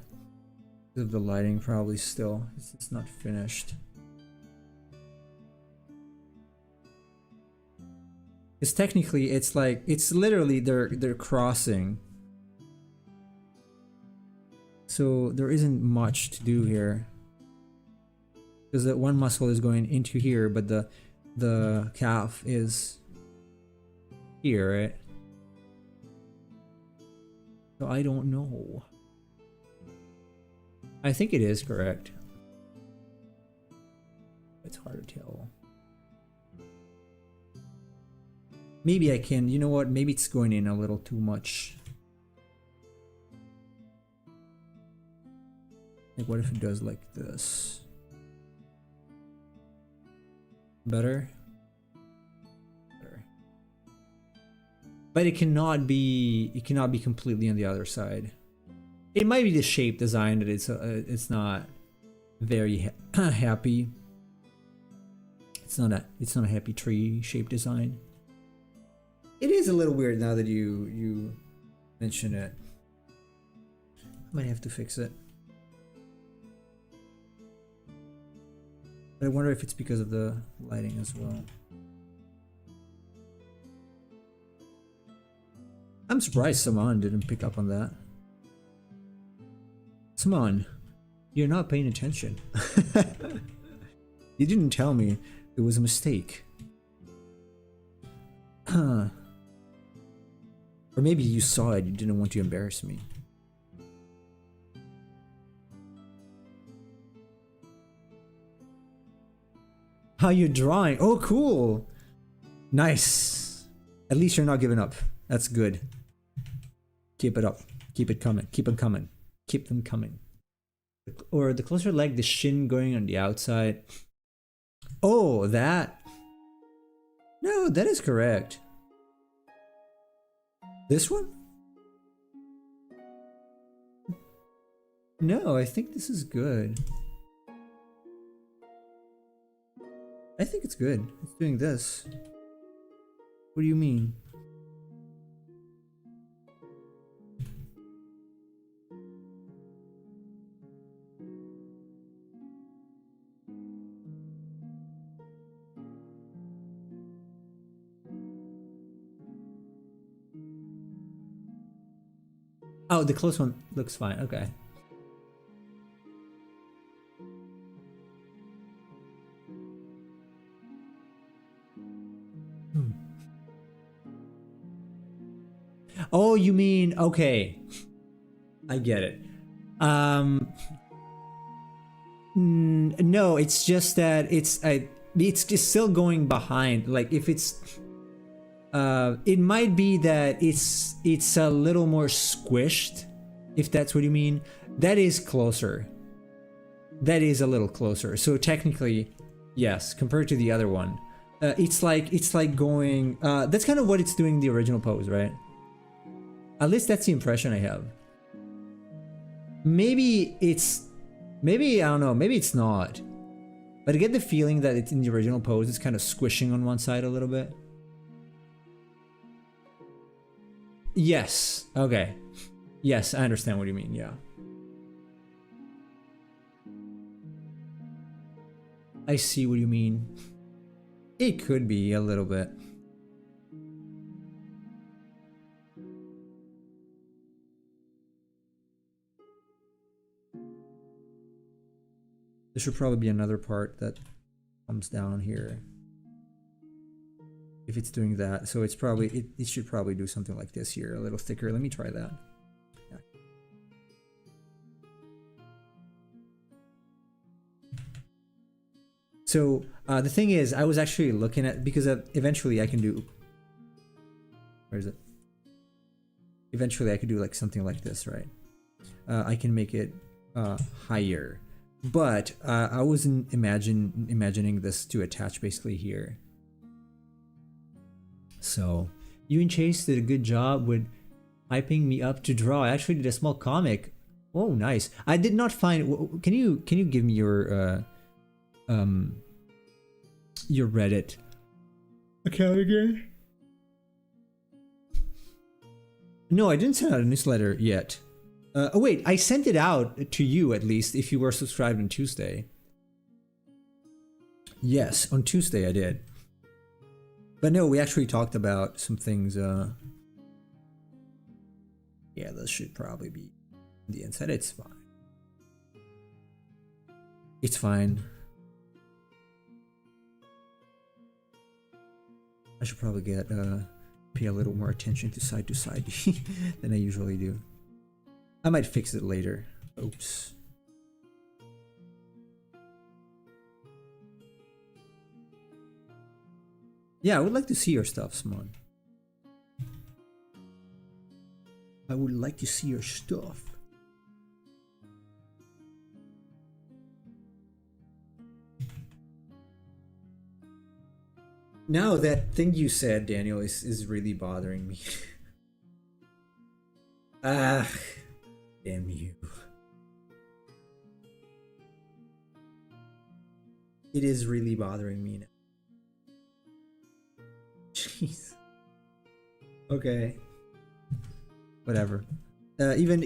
lighting. Probably still, it's not finished. Because technically, it's like it's literally they're crossing. So there isn't much to do here. Because that one muscle is going into here, but the calf is here, right? So I don't know. I think it is correct. It's hard to tell. Maybe I can, you know what? Maybe it's going in a little too much. Like, what if it does like this? Better? Better. But it cannot be completely on the other side. It might be the shape design that it's not very happy. It's not a happy tree shape design. It is a little weird now that you mention it. I might have to fix it. But I wonder if it's because of the lighting as well. I'm surprised Saman didn't pick up on that. Saman, you're not paying attention. You didn't tell me it was a mistake. Or maybe you saw it, you didn't want to embarrass me. How you drawing? Oh, cool. Nice. At least you're not giving up. That's good. Keep it up. Keep it coming. Keep them coming. Keep them coming. Or the closer leg, the shin going on the outside. Oh, that. No, that is correct. This one? No, I think this is good. I think it's good. It's doing this. What do you mean? Oh, the close one looks fine. Okay. Oh, you mean, okay. I get it. No, it's just that it's just still going behind. Like if it's it might be that it's a little more squished, if that's what you mean. That is closer. That is a little closer. So technically, yes, compared to the other one. It's like going that's kind of what it's doing in the original pose, right? At least that's the impression I have. Maybe I don't know, maybe it's not. But I get the feeling that it's in the original pose, it's kind of squishing on one side a little bit. Yes, okay. Yes, I understand what you mean, yeah. I see what you mean. It could be a little bit. There should probably be another part that comes down here. If it's doing that, so it's probably, it should probably do something like this here, a little thicker. Let me try that. Yeah. So the thing is, I was actually looking at, because eventually I can do, where is it? Eventually I could do like something like this, right? I can make it higher. But I wasn't imagining this to attach basically here. So you and Chase did a good job with hyping me up to draw. I actually did a small comic. Oh, nice. I did not find. Can you give me your Reddit account again? No, I didn't send out a newsletter yet. Oh wait, I sent it out to you at least if you were subscribed on Tuesday. Yes, on Tuesday I did. But no, we actually talked about some things. Yeah, this should probably be the inside. It's fine. It's fine. I should probably pay a little more attention to side than I usually do. I might fix it later. Oops. Yeah, I would like to see your stuff, Simon. I would like to see your stuff. No, that thing you said, Daniel, is really bothering me. Ah. Damn you. It is really bothering me now. Jeez. Okay. Whatever. Even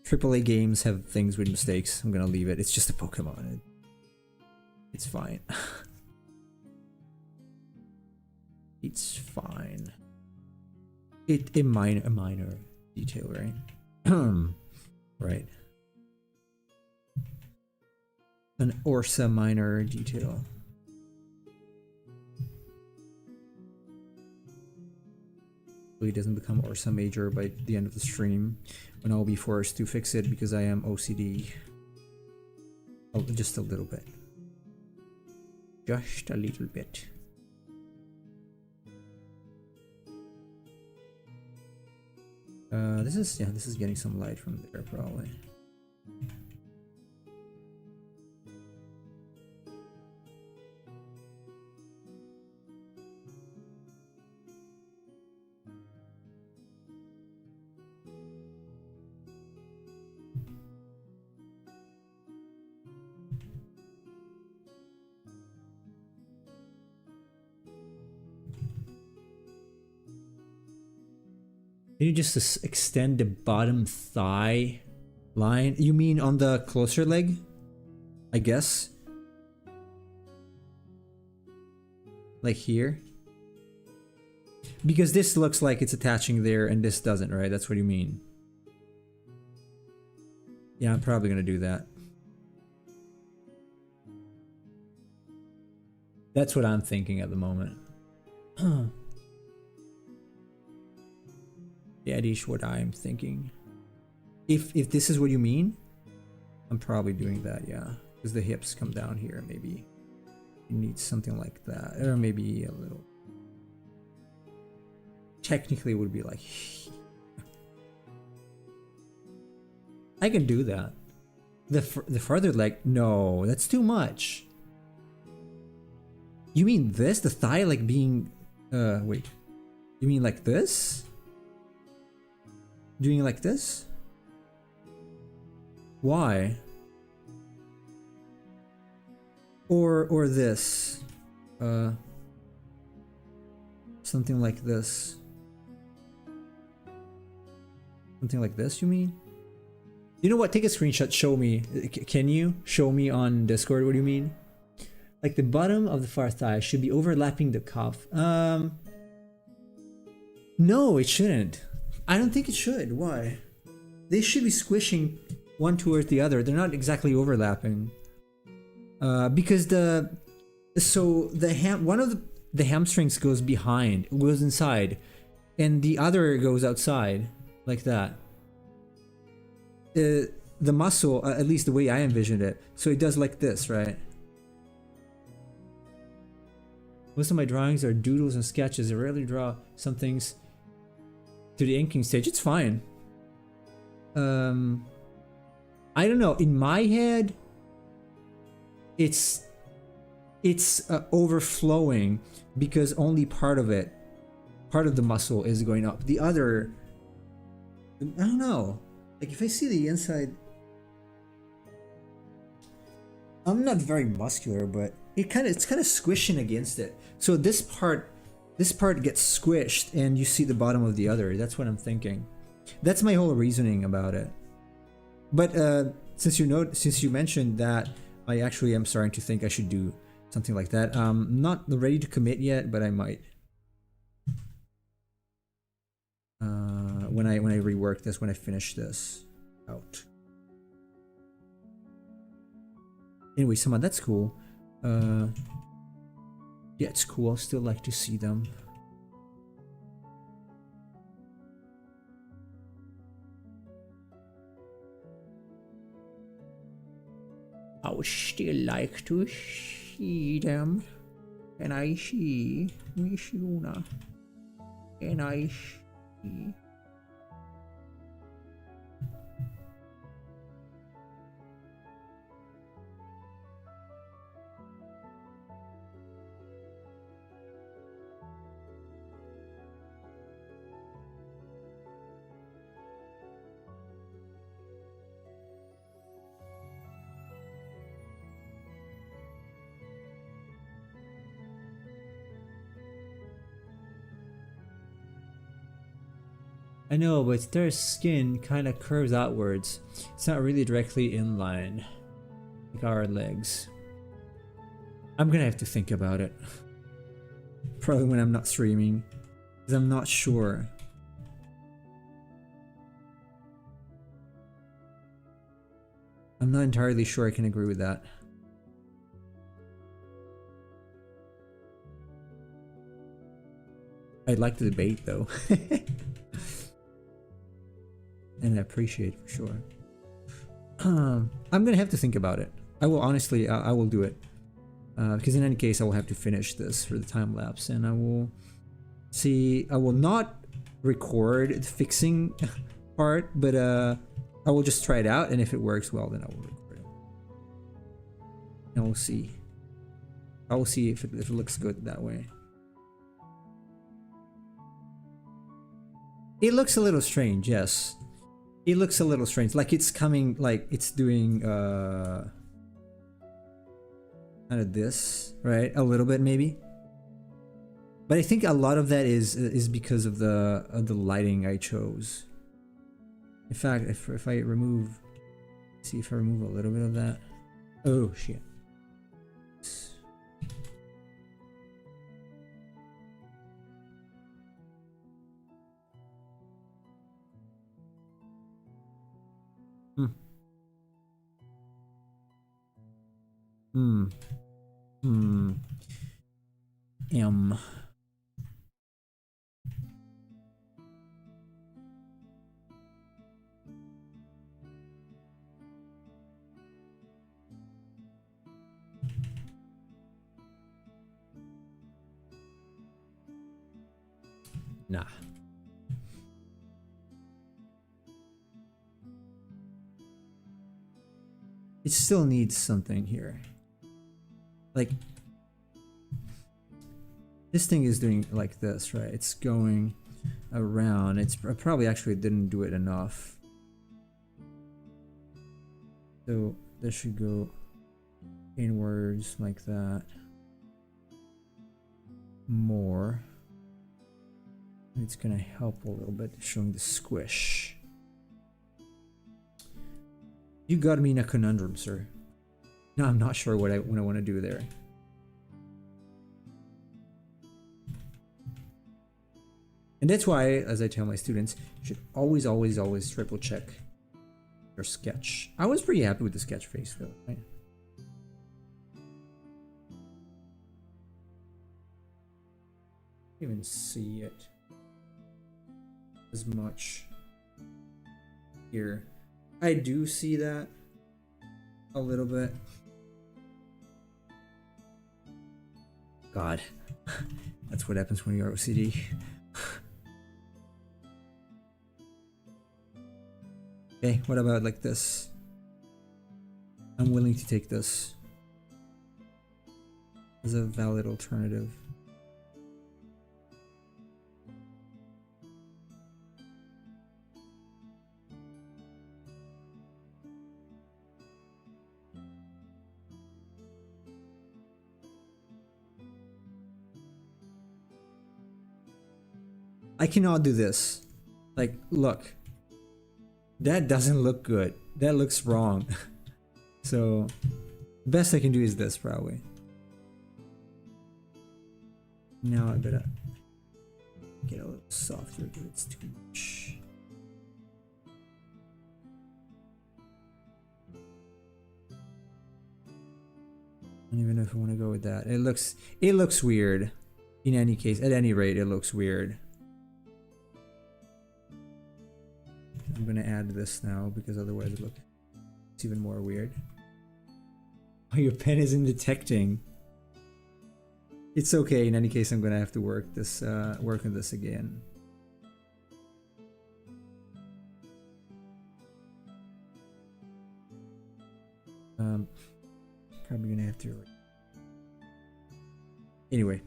AAA games have things with mistakes. I'm gonna leave it. It's just a Pokemon. It's fine. It's fine. A minor detail, right? Right. An Orsa minor detail. it doesn't become Ursa Major by the end of the stream, when I'll be forced to fix it because I am OCD. Oh, just a little bit. Just a little bit. This is getting some light from there probably. Can you just extend the bottom thigh line? You mean on the closer leg? I guess. Like here? Because this looks like it's attaching there and this doesn't, right? That's what you mean. Yeah, I'm probably gonna do that. That's what I'm thinking at the moment. Yeah, that is what I'm thinking. If this is what you mean, I'm probably doing that, yeah. Because the hips come down here, maybe you need something like that. Or maybe a little. Technically it would be like I can do that. The farther leg, no, that's too much. You mean this? The thigh like being wait. You mean like this? Doing like this? Why? Or this? Something like this. Something like this, you mean? You know what? Take a screenshot, show me. Can you show me on Discord what do you mean? Like the bottom of the far thigh should be overlapping the cuff. No, it shouldn't. I don't think it should. Why? They should be squishing one towards the other. They're not exactly overlapping. Because one of the hamstrings goes behind, goes inside, and the other goes outside, like that. The muscle, at least the way I envisioned it, so it does like this, right? Most of my drawings are doodles and sketches. I rarely draw some things to the inking stage. It's fine. I don't know. In my head, it's overflowing because only part of the muscle is going up. The other, I don't know. Like if I see the inside, I'm not very muscular, but it's kind of squishing against it. So this part gets squished, and you see the bottom of the other. That's what I'm thinking. That's my whole reasoning about it. But since you mentioned that, I actually am starting to think I should do something like that. Not ready to commit yet, but I might. When I rework this, when I finish this out. Anyway, someone that's cool. Yeah, it's cool. I'll still like to see them. I would still like to see them. Can I see Miss Luna? Can I see? I know, but their skin kind of curves outwards. It's not really directly in line, like our legs. I'm gonna have to think about it. Probably when I'm not streaming, because I'm not sure. I'm not entirely sure I can agree with that. I I like the debate though. And I appreciate it for sure. I'm gonna have to think about it. I will honestly, I will do it. Because in any case, I will have to finish this for the time lapse, and I will see. I will not record the fixing part, but I will just try it out, and if it works well, then I will record it. And we'll see. I will see if it looks good that way. It looks a little strange, yes. It looks a little strange, like it's coming, like it's doing kind of this, right? A little bit maybe. But I think a lot of that is because of the lighting I chose. In fact, if I remove, see if I remove a little bit of that. Oh shit. Nah. It still needs something here. Like, this thing is doing like this, right? It's going around. It's probably actually didn't do it enough. So this should go inwards like that. More. It's gonna help a little bit, showing the squish. You got me in a conundrum, sir. No, I'm not sure what I want to do there. And that's why, as I tell my students, you should always, always, always triple check your sketch. I was pretty happy with the sketch face though, right? Can't even see it as much here. I do see that a little bit. God, that's what happens when you're OCD. Okay, what about like this? I'm willing to take this as a valid alternative. I cannot do this. Like, look. That doesn't look good. That looks wrong. So, the best I can do is this, probably. Now I better get a little softer because it's too much. I don't even know if I want to go with that. It looks weird. In any case, at any rate, it looks weird. I'm gonna add this now because otherwise it's even more weird. Oh, your pen isn't detecting. It's okay. In any case, I'm gonna have to work on this again. Probably gonna have to. Anyway.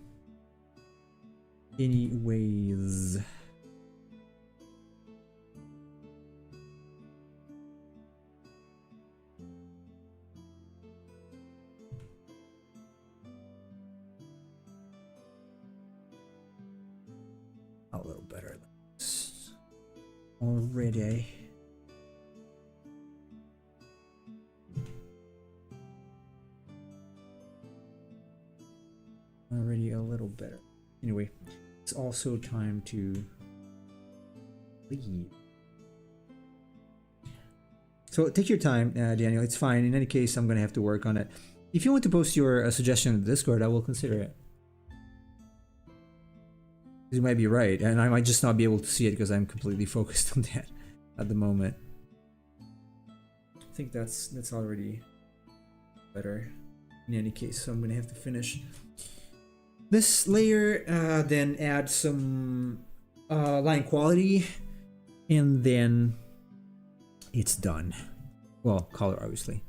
Anyways. A little better already. Already a little better. Anyway, it's also time to leave. So take your time, Daniel. It's fine. In any case, I'm gonna have to work on it. If you want to post your suggestion in the Discord, I will consider it. You might be right, and I might just not be able to see it because I'm completely focused on that at the moment. I think that's already better in any case, so I'm gonna have to finish this layer, then add some line quality, and then it's done. Well, color obviously.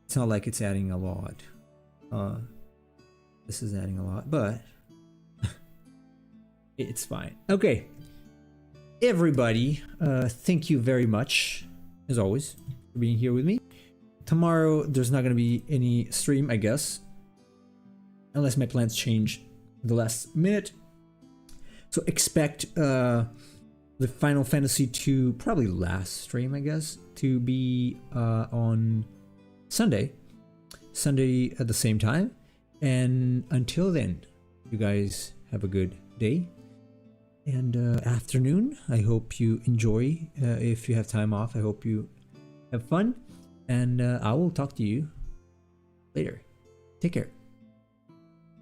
It's not like it's adding a lot. This is adding a lot, but it's fine. Okay, everybody, thank you very much, as always, for being here with me. Tomorrow, there's not going to be any stream, I guess, unless my plans change the last minute. So expect the Final Fantasy II, probably last stream, I guess, to be on Sunday at the same time. And until then, you guys have a good day and afternoon. I hope you enjoy. If you have time off, I hope you have fun, and I will talk to you later. Take care.